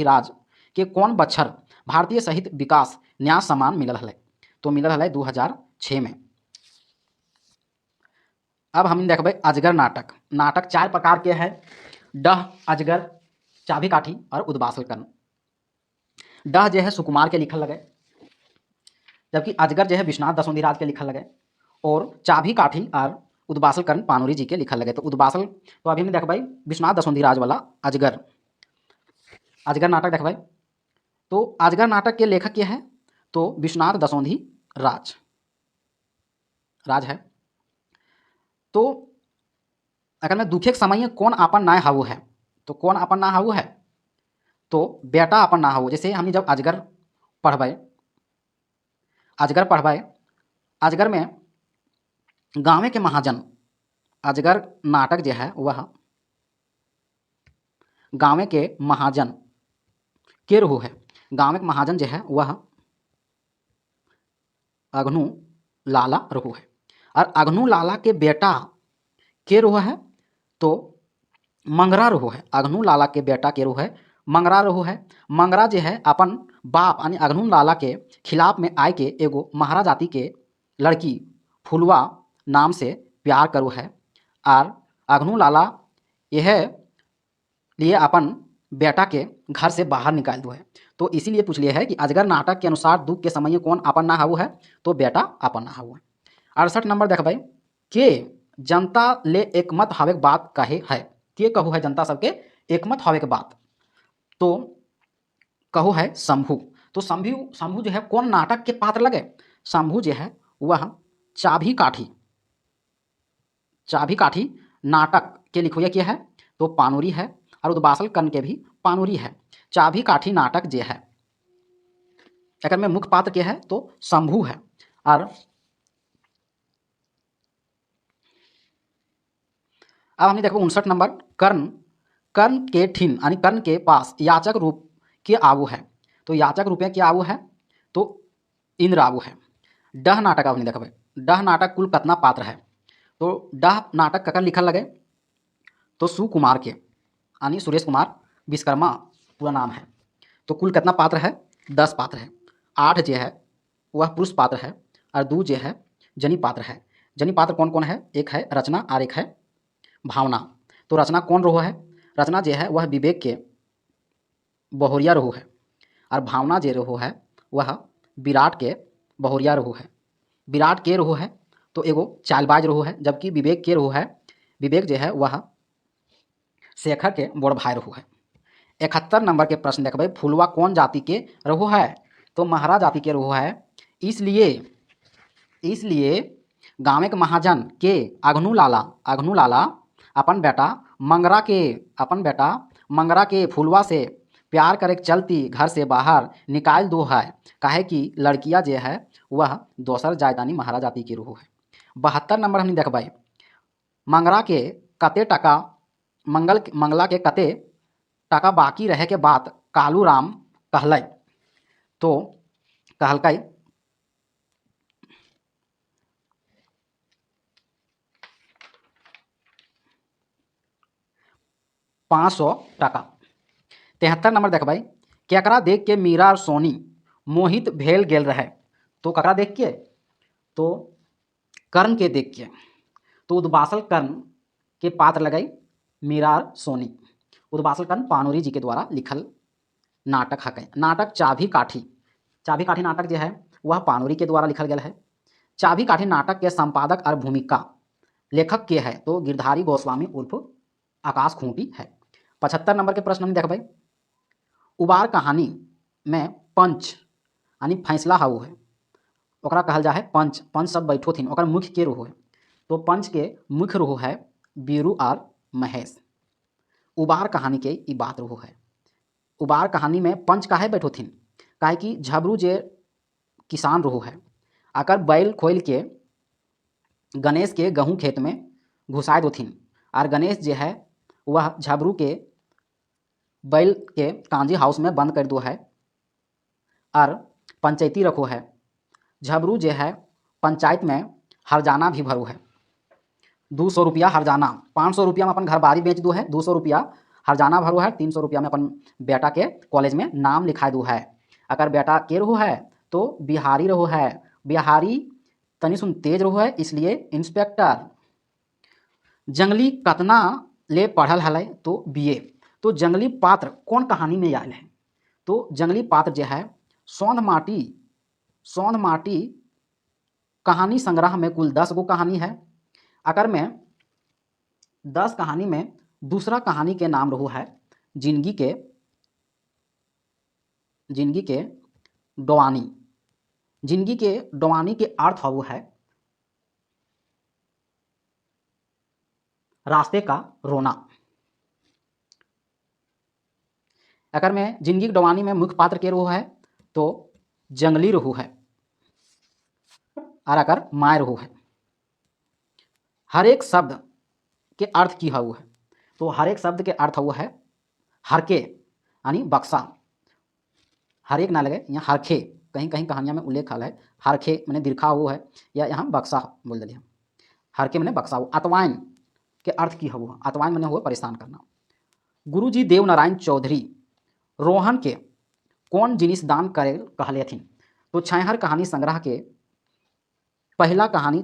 राज के कौन बच्छर भारतीय साहित्य विकास न्यास सम्मान मिलल है, तो मिलल है 2006 में। अब हम देखबै अजगर नाटक। 4 प्रकार के है, डह अजगर, चाभी काठी और उद्वासल कर्ण। डह जो है सुकुमार के लिखल लगे, जबकि अजगर जो है विश्वनाथ दसोंधिराज के लिखल लगे, और चाभी काठी और उद्वासल कर्ण पानोरी जी के लिखल लगे। तो उद्वासल तो अभी हमने देख भाई विश्वनाथ दसोंधिराज वाला अजगर, अजगर नाटक देख भाई। तो अजगर नाटक के लेखक क्या है? तो विश्वनाथ दसोंधी राज है। तो अगर मैं दुखे के समय कौन आपन नाय हाउ है, तो कौन आपन ना हाउ है? तो बेटा आपन ना हाउ। जैसे हमने जब अजगर पढ़बै, अजगर में गाँव के महाजन, अजगर नाटक जो है वह गाँव के महाजन के रहू है। गाँव के महाजन जो है वह अघनु लाला रहू है, और अघनु लाला के बेटा के रहू है? तो मंगरा रहू है। अघनु लाला के बेटा के रहू है मंगरा रहू है। मंगरा जो है अपन बाप यानी अघनु लाला के खिलाफ में आय के एगो महारा जाति के लड़की फुलवा नाम से प्यार करू है, और अघनु लाला यह लिए अपन बेटा के घर से बाहर निकाल दो है। तो इसीलिए पूछ लिया है कि अजगर नाटक के अनुसार दुख के समय कौन आपन ना हाउ है? तो बेटा आपन ना हाउ है। 68 नंबर देख भाई, के जनता ले एकमत हवे बात कहे है। के कहू है जनता सबके एकमत हवे के बात, तो कहू है शंभु। तो शंभु जो है कौन नाटक के पात्र लगे? शंभु जो है वह चाभी काठी नाटक के लिखोया क्या है? तो पानोरी है, और उद्वासल कर्ण के भी पानोरी है। चाभी काठी नाटक जो है अगर में मुख्य पात्र क्या है? तो शंभु है। और अब हमने देखो 59 नंबर, कर्ण के ठिन यानी कर्ण के पास याचक रूप के आबू है। तो याचक रूप में क्या आबू है? तो इंद्र आबू है। डह नाटक आपने देखा भाई, डह नाटक कुल कितना पात्र है? तो डह नाटक ककर लिखल लगे? तो सुकुमार के यानी सुरेश कुमार विश्वकर्मा पूरा नाम है। तो कुल कितना पात्र है? 10 पात्र है। 8 जो है वह पुरुष पात्र है, और 2 जो है जनी पात्र है। जनी पात्र कौन कौन है? एक है रचना और एक है भावना। तो रचना कौन रहो है? रचना जो है वह विवेक के बहुरिया रहू है, और भावना जो रहो है वह विराट के बहुरिया रहू है। विराट के रहू है तो एगो चालबाज रहू है, जबकि विवेक के रहू है, विवेक जो है वह शेखर के बड़ भाई रहू है। 71 नंबर के प्रश्न देखबै, फुलवा कौन जाति के रहू है? तो महारा जाति के रहू है। इसलिए गाँव के महाजन के अघनु लाला अपन बेटा मंगरा के फुलवा से प्यार करे के चलती घर से बाहर निकाल दो है, काहे कि लड़किया जो है वह दोसर जायदानी महारा जाति के रहू है। 72 नंबर हमने देखबै, मंगरा के कते टका मंगला के कते टका बाकी रहे के बात कालू राम कहलै। तो कहलकै 500 टका। 73 नंबर देख भाई, केकरा देख के मीरा और सोनी मोहित भेल गेल रहे? तो ककरा देख के? तो कर्ण के देख के। तो उद्वासल कर्ण के पात्र लगाई मीरा और सोनी। उद्वासल कर्ण पानोरी जी के द्वारा लिखल नाटक है। नाटक चाभी काठी नाटक जो है वह पानोरी के द्वारा लिखल गया है। चाभी काठी नाटक के संपादक और भूमिका लेखक के है? तो गिरधारी गोस्वामी उर्फ आकाश खूंटी है। 75 नंबर के प्रश्न हम देख भाई, उबार कहानी में पंच यानी फैसला हाउ है, ओकरा कहल जा है पंच सब बैठो थिन, ओकर मुख्य के रहू है? तो पंच के मुख्य रहू है बीरू और महेश। उबार कहानी के ई बात रहू है। उबार कहानी में पंच काहे बैठो थिन? काहे कि झबरू जे किसान रहू है, आकर बैल खोल के गणेश के गेहूँ खेत में घुसाए दोथिन, और गणेश जो है वह झबरू के बैल के कांजी हाउस में बंद कर दो है, और पंचायती रखो है। झबरू जो है पंचायत में हरजाना भी भरू है, 200 रुपया हरजाना। 500 रुपया में अपन घर बारी बेच दो है, 200 रुपया हरजाना भरू है, 300 रुपया में अपन बेटा के कॉलेज में नाम लिखा दो है। अगर बेटा के रहू है तो बिहारी रहू है, बिहारी तनी सुन तेज रहू है, इसलिए इंस्पेक्टर। जंगली कतना ले पढ़ल हलै? तो बीए। तो जंगली पात्र कौन कहानी में आयल है? तो जंगली पात्र जो है सौंध माटी कहानी संग्रह में कुल 10 गो कहानी है। अगर में 10 कहानी में दूसरा कहानी के नाम रहू है जिंदगी के डोवानी। जिंदगी के डोवानी के अर्थ वो है रास्ते का रोना। अगर में जिंदगी की डोवानी में मुख्य पात्र के रहू है तो जंगली रहू है और अगर माय रहू है। हर एक शब्द के अर्थ की हु है, तो हर एक शब्द के अर्थ वो है हरके यानी बक्सा। हर एक ना लगे यहाँ हरखे, कहीं कहीं कहानियाँ में उल्लेख हाल है हरखे मैंने दीर्घा वो है, या यहाँ बक्सा बोल दिली हम। हरके मैंने बक्सा हो। अतवाइन के अर्थ की हु, अतवाइन मैंने हुआ परेशान करना। गुरुजी देव नारायण चौधरी रोहन के कौन जिनिस दान करे कहलेथिन? तो छैहर कहानी संग्रह के पहला कहानी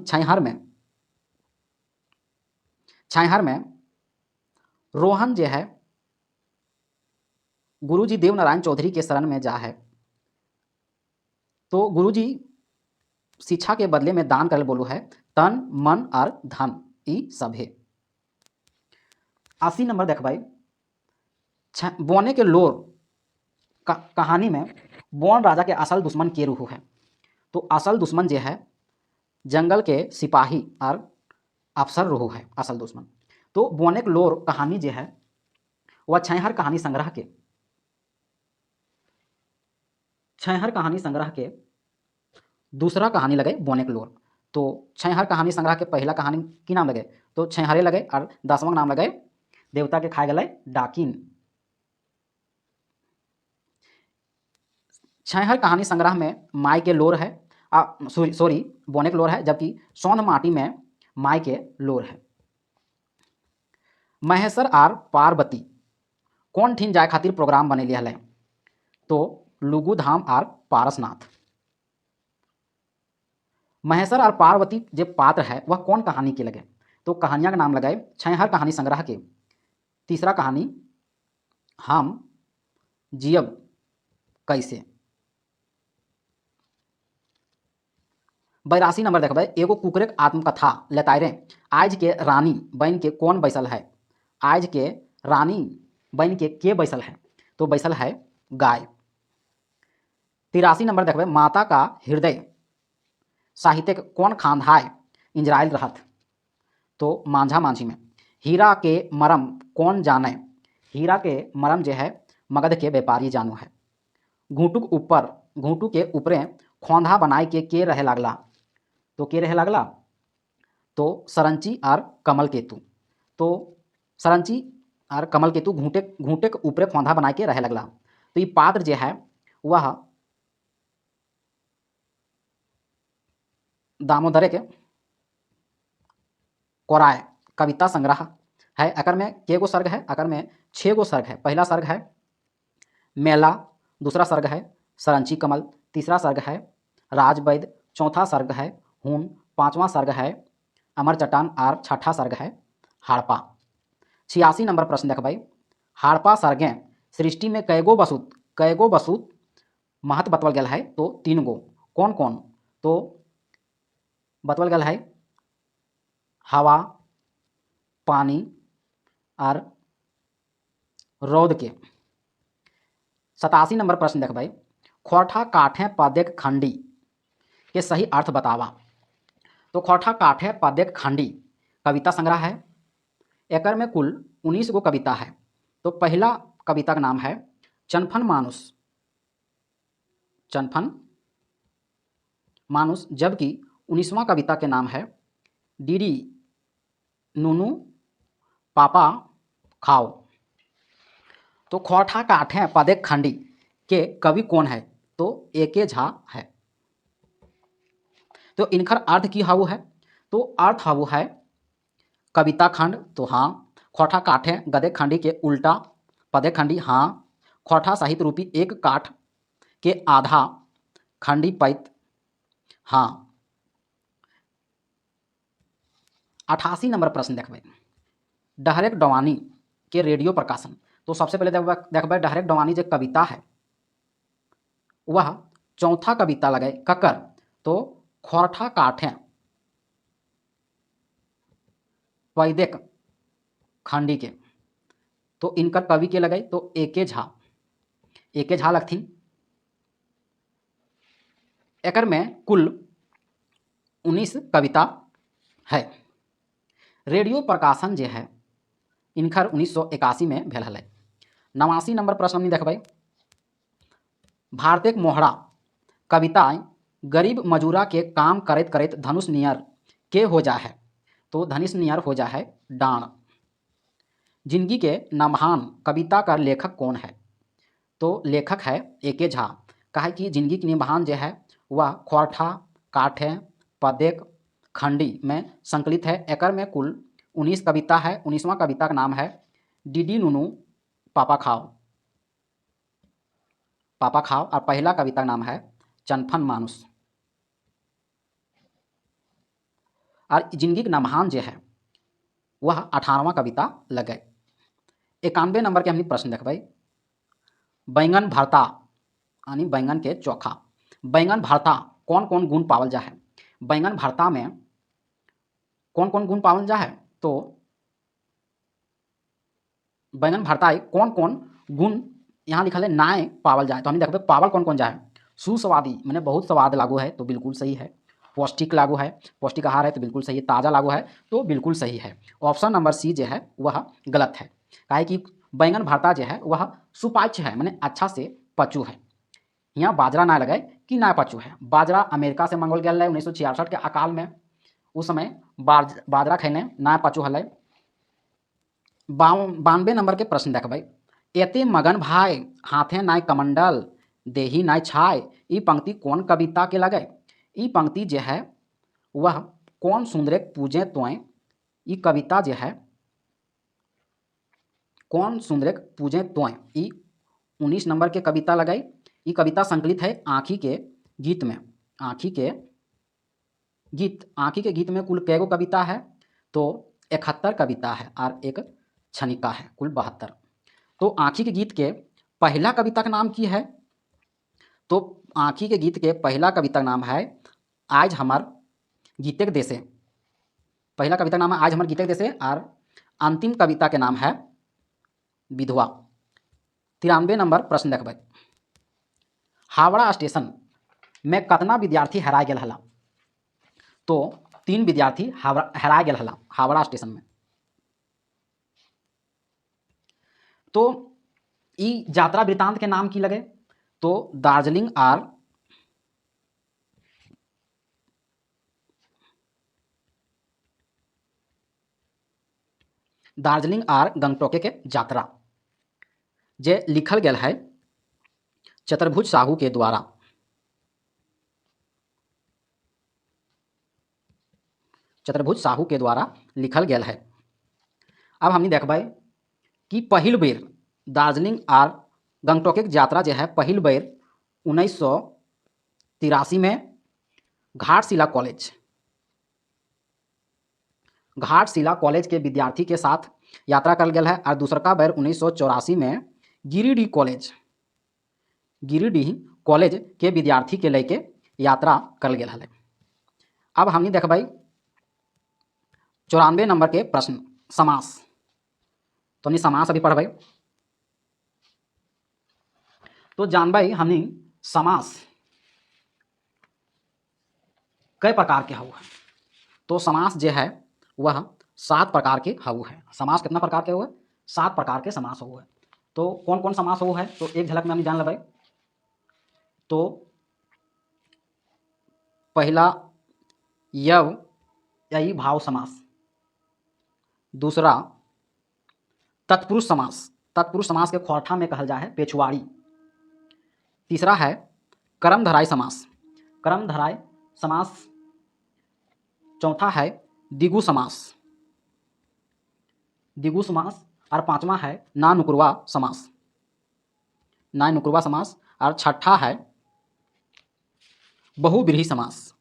छैहर में रोहन जो है गुरुजी देव नारायण चौधरी के शरण में जा है, तो गुरुजी शिक्षा के बदले में दान कर बोलो है तन मन और धन ई सब है। 80 नंबर देख भाई, बोने के लोर कहानी में बोन राजा के असल दुश्मन के रूह है। तो असल दुश्मन जो है जंगल के सिपाही और अफसर रूह है असल दुश्मन। तो बोने के लोर कहानी जो है वह छैहर कहानी संग्रह के दूसरा कहानी लगे बोने के लोर। तो छैहर कहानी संग्रह के पहला कहानी की नाम लगे? तो छैहरे लगे और 10वां नाम लगे देवता के खाए गए डाकिन। छैहर कहानी संग्रह में माई के लोर है, सॉरी बोने के लोर है, जबकि सौंध माटी में माई के लोर है। महेश्वर और पार्वती कौन ठीन जाए खातिर प्रोग्राम बने लिया है? तो लुगु धाम और पारसनाथ। महेश्वर और पार्वती जो पात्र है वह कौन कहानी के लगे? तो कहानियां का नाम लगाए छैहर कहानी संग्रह के तीसरा कहानी हम जियब कैसे। 82 नंबर देखबे, एगो कुकरेक आत्मकथा लेतायरे आज के रानी बन के कौन बैसल है? आज के रानी बन के बैसल है? तो बैसल है गाय। 83 नंबर देखबे, माता का हृदय साहित्य कौन खांधाय इंजराइल रहत? तो मांझा मांझी में। हीरा के मरम कौन जाने? हीरा के मरम जो है मगध के व्यापारी जानू है। घूंटू के ऊपरे खोंधा बनाए के रहे लागला? तो के रहे लागला? तो सरंची और कमल केतु। तो सरंची और कमल केतु घूंटे के ऊपरे खोंधा बनाए के रहे लगला। तो ये पात्र जो है वह दामोदर के कोराय कविता संग्रह है। अकर में के गो सर्ग है? अकर में 6 गो सर्ग है। पहला सर्ग है मेला, दूसरा सर्ग है सरंची कमल, तीसरा सर्ग है राजवैद, चौथा सर्ग है हून, पांचवा सर्ग है अमर चट्टान और छठा सर्ग है हाड़पा। 86 नंबर प्रश्न देख भाई, हाड़पा सर्गें सृष्टि में कयगो बसूत महत्व बतवल गया है? तो 3 गो। कौन कौन? तो बतवल गया है हवा, पानी और रौद के। 87 नंबर प्रश्न देख भाई, खोरठा काठे पदेक खंडी के सही अर्थ बतावा। तो खोरठा काठे पदेक खंडी कविता संग्रह है। एकर में कुल 19 गो कविता है। तो पहला कविता का नाम है चनफन मानुस, जबकि 19वां कविता के नाम है डीडी नूनू पापा खाओ। तो खोरठा काठे पदेक खंडी के कवि कौन है? तो एके झा है। तो इनकर अर्थ की हाउ है? तो अर्थ हाउ है कविता खंड, तो हाँ। खोरठा काठे गदे खंडी के उल्टा पदे खंडी, हाँ। खोरठा साहित्य रूपी एक काठ के आधा खंडी पैत, हाँ। 88 नंबर प्रश्न देखबे, डहरेक डवानी के रेडियो प्रकाशन। तो सबसे पहले देखबै डायरेक्ट डवानी जो कविता है वह चौथा कविता लगे ककर, तो खोरठा काठे पैदेक खंडी के, तो इनकर कवि के लगे तो एके झा, एके झा लगथिन। एकर में कुल 19 कविता है। रेडियो प्रकाशन जे है इनकर 1981 में भेल हलै। 89 नंबर प्रश्न हमनी देखबै भारतेक मोहरा कविताएं गरीब मजूरा के काम करैत करैत धनुष नियर के हो जा है, तो धनुष नियर हो जा है डाण। जिंदगी के नमहान कविता का लेखक कौन है, तो लेखक है एके झा। कहे कि जिंदगी की निमहान जो है वह खोरठा काठे पदेक खंडी में संकलित है। एकर में कुल 19 कविता है। 19वां कविता का नाम है डीडी नुनू पापा खाओ, पापा खाओ, और पहला कविता का नाम है चनफन मानुस। और जिंदगी के नमहान जो है वह 18वां कविता लगे। 91 नंबर के हमने प्रश्न देखबै बैंगन भरता यानी बैंगन के चोखा। बैंगन भरता कौन कौन गुण पावल जा है, बैंगन भरता में कौन कौन गुण पावल जा है, तो बैंगन भरता कौन कौन गुण यहाँ लिखल है नाय पावल जाए, तो हम देखते पावल कौन कौन जा है। सुस्वादी मैंने बहुत स्वाद लागू है, तो बिल्कुल सही है। पौष्टिक लागू है, पौष्टिक आहार है, तो बिल्कुल सही है। ताज़ा लागू है, तो बिल्कुल सही है। ऑप्शन नंबर सी जो है वह गलत है। काहे कि बैंगन भरता जो है वह सुपाच्य है, मैंने अच्छा से पचू है। यहाँ बाजरा ना लगे कि ना पचू है। बाजरा अमेरिका से मंगल गया है 1966 के अकाल में, उस समय बाजरा खैने ना पचू हल। 92 नंबर के प्रश्न देखबै एते मगन भाई हाथे नाय कमंडल देही नाय छाय, ई पंक्ति कौन कविता के लगे। ई पंक्ति जो है वह कौन सुंदरे पूजे तोय, ई कविता जो है कौन सुंदरे पूजे तोय, ई 19 नंबर के कविता लगाई। ये कविता संकलित है आँखी के गीत में। आँखी के गीत में कुल कैगो कविता है, तो 71 कविता है और एक छनिका है, कुल 72। तो आँखी के गीत के पहला कविता का नाम की है, तो आँखी के गीत के पहला कविता का नाम है आज हमार गीतक देशे। पहला कविता का नाम है आज हमार गीतक देशे, और अंतिम कविता के नाम है विधवा। 93 नंबर प्रश्न देखबै हावड़ा स्टेशन में कितना विद्यार्थी हरा गया हला, तो 3 विद्यार्थी हरा गया हला हावड़ा स्टेशन में। तो ई यात्रा वृतांत के नाम की लगे, तो दार्जिलिंग आर गंगटोके के यात्रा जे लिखल गया है चतुर्भुज साहू के द्वारा। चतुर्भुज साहू के द्वारा लिखल गया है। अब हमने देखबै कि पहिल बेर दार्जिलिंग आर गंगटोके के यात्रा जो है पहिल बेर 1983 में घाटशिला कॉलेज के विद्यार्थी के साथ यात्रा करल गया है, और दूसरका बेर 1984 में गिरिडीह कॉलेज के विद्यार्थी के लेके यात्रा करल गया है। अब हमने देखबै 94 नंबर के प्रश्न समास, तो हमने समास अभी पढ़बै। तो जानबै हमने समास कई प्रकार के हउ है, तो समास जो है वह 7 प्रकार के हउ है। समास कितना प्रकार के हुए, 7 प्रकार के समास हुए। तो कौन कौन समास हो है, तो एक झलक में हम जान लेबै। तो पहला यव यही भाव समास, दूसरा तत्पुरुष समास, तत्पुरुष समास के खोरठा में कहल जा है पेछुआड़ी। तीसरा है कर्मधारय समास, कर्मधारय समास। चौथा है दिगु समास, और पांचवा है नानुकुरवा समास, नानुकुरवा समास। और छठा है बहुब्रीहि समास,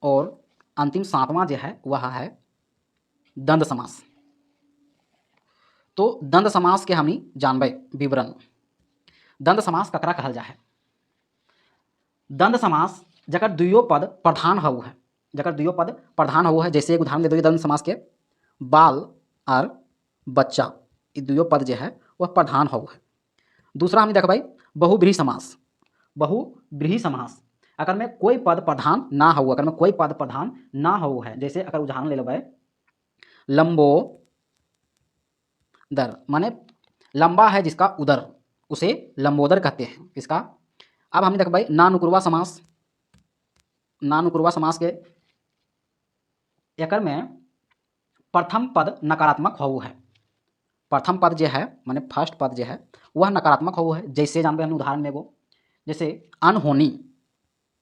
और अंतिम 7वां जो है वह है द्वंद्व समास। तो द्वंद्व समास के हमनी जानबै विवरण। द्वंद्व समास ककरा कहल जा है? द्वंद्व समास जकर दुइयो पद प्रधान हउ है, जकर दुइयो पद प्रधान हउ है। जैसे एक उदाहरण दे दो द्वंद्व समास के, बाल और बच्चा, ये दुइयो पद जो है वह प्रधान हउ है। दूसरा हम देखबै बहुब्रीहि समास। बहुब्रीहि समास अगर में कोई पद प्रधान ना हो, अगर में कोई पद प्रधान ना हो है, जैसे अगर उदाहरण ले लेबै लंबोदर, माने लंबा है जिसका उदर, उसे लंबोदर कहते हैं इसका। अब हम देखबै नानुकुरवा समास। नानुकुरवा समास के एकर में प्रथम पद नकारात्मक हो है। प्रथम पद जो है माने फर्स्ट पद जो है वह नकारात्मक हो है। जैसे जानबे हम उदाहरण में एगो, जैसे अनहोनी,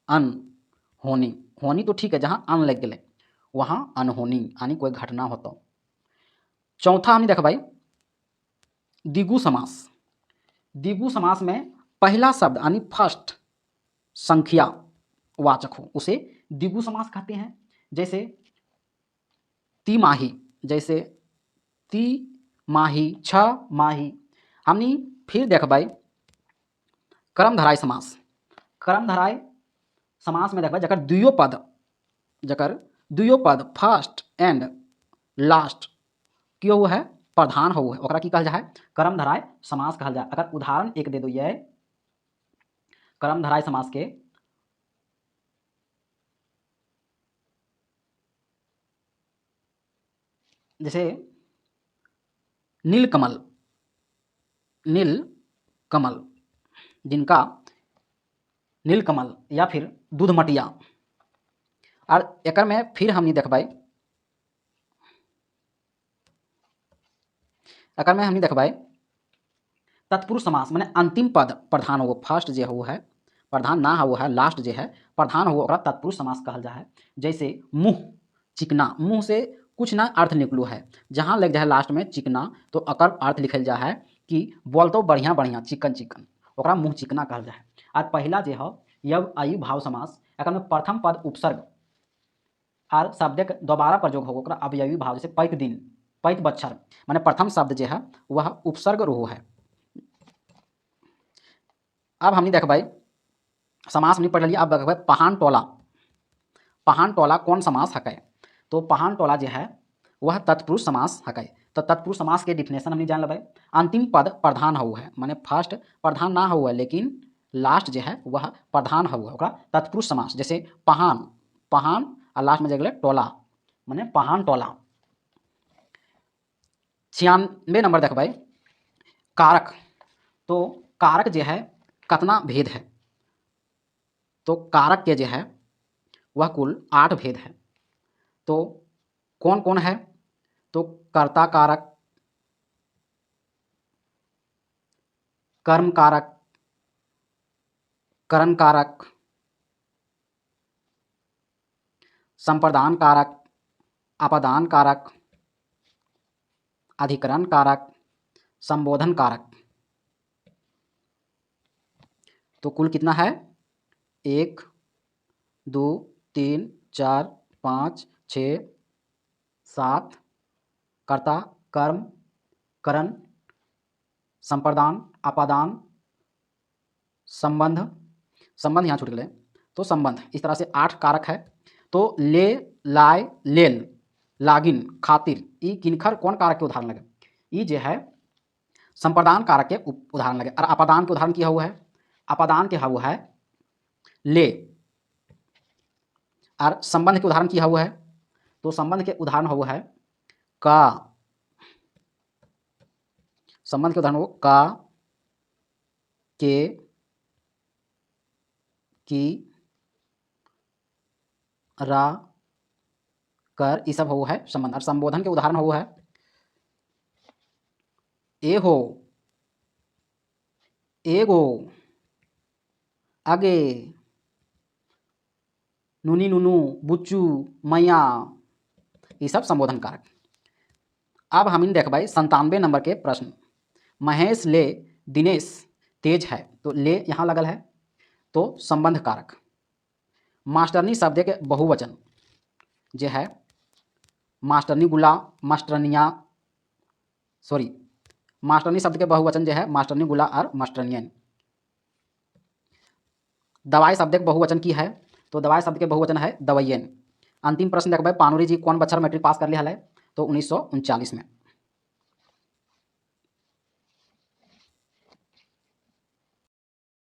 अनहोनी, होनी तो ठीक है, जहाँ अन लग गए वहाँ अनहोनी यानी कोई घटना होता। चौथा हम देखबै द्विगु समास। द्विगु समास में पहला शब्द यानी फर्स्ट संख्या वाचक हो उसे द्विगु समास कहते हैं। जैसे तिमाही, जैसे तिमाही, छमाही। हमनी फिर देखबै कर्मधारय समास। कर्मधारय समास में देखबै जकर दुइयो पद फर्स्ट एंड लास्ट क्यों है प्रधान हो है, ओकरा की कहल जा है? कर्मधारय समास कहल जा। अगर उदाहरण एक दे दो ये कर्मधारय समास के, जैसे नीलकमल, नीलकमल, जिनका नीलकमल, या फिर दूधमटिया। और एकर में फिर हमनी देखबै, एकर में हमनी देखबै तत्पुरुष समास, माने अंतिम पद प्रधान हो, फर्स्ट जो हो है प्रधान ना हो है, लास्ट जो है प्रधान हो, ओकरा तत्पुरुष समास कहल जा है। जैसे मुँह चिकना, मुँह से कुछ ना अर्थ निकलू है, जहाँ लग जाए लास्ट में चिकना तो अकर अर्थ लिखल जा है कि बोलतो बढ़िया बढ़िया, चिकन चिकन, ओकरा मुँह चिकना कहल जा है। और पहला जो है यव आयु भाव समास, एकर में प्रथम पद उपसर्ग और शब्द दोबारा प्रयोग हो, ओकरा अवयवी भाव, जैसे पैत दिन, पैत बच्छर, माने प्रथम शब्द जो है वह उपसर्ग रूह है। अब हमनी देखबै समास हमनी पढ़ लिया। अब देखबै पहान टोला। पहान टोला कौन समास हकै? तो पहान टोला जो है वह तत्पुरुष समास हकै। तो तत्पुरुष समास के डिफिनेशन हमनी जान लेबै। अंतिम पद प्रधान हो है, माने फर्स्ट प्रधान ना हो है लेकिन लास्ट जो है वह प्रधान हो है, ओकरा तत्पुरुष समास। जैसे पहान, पहान और लास्ट में जगह टोला, माने पहान टोला। 96 नंबर देखबै कारक। तो कारक जो है कितना भेद है? तो कारक के जो है वह कुल 8 भेद है। तो कौन कौन है? तो कर्ता कारक, कर्म कारक, करण कारक, संप्रदान कारक, आपादान कारक, अधिकरण कारक, संबोधन कारक। तो कुल कितना है? 1 2 3 4 5 6 7 कर्ता, कर्म, करण, संप्रदान, आपादान, संबंध, संबंध यहाँ छूट गए तो संबंध, इस तरह से 8 कारक है। तो ले, लाय, लेल, लागिन, खातिर, ई किनखर कौन कारक के उदाहरण लगे? ई जे है संप्रदान कारक के उदाहरण लगे। और आपादान के उदाहरण किया हुआ है? आपादान के हुआ है ले। और संबंध के उदाहरण किया हुआ है? तो संबंध के उदाहरण हुआ है का। संबंध के उदाहरण हो का, के, की, रा, कर, ये सब हो है संबंध। और संबोधन के उदाहरण हो है ए हो, एगो, आगे, नुनी नुनू, बुच्चू, मैया, ये सब संबोधन कारक। अब हम इन देखबै 97 नंबर के प्रश्न। महेश ले दिनेश तेज है, तो ले यहाँ लगल है तो संबंध कारक। मास्टरनी शब्द के बहुवचन जो है मास्टरनी गुला, मास्टरनिया, सॉरी मास्टरनी शब्द के बहुवचन जो है मास्टरनी गुला और मास्टरनियन। दवाई शब्द के बहुवचन की है, तो दवाई शब्द के बहुवचन है दवाइयन। अंतिम प्रश्न देखबै, पानुरी जी कौन बच्चर मैट्रिक पास कर लिया है, तो 1939 में।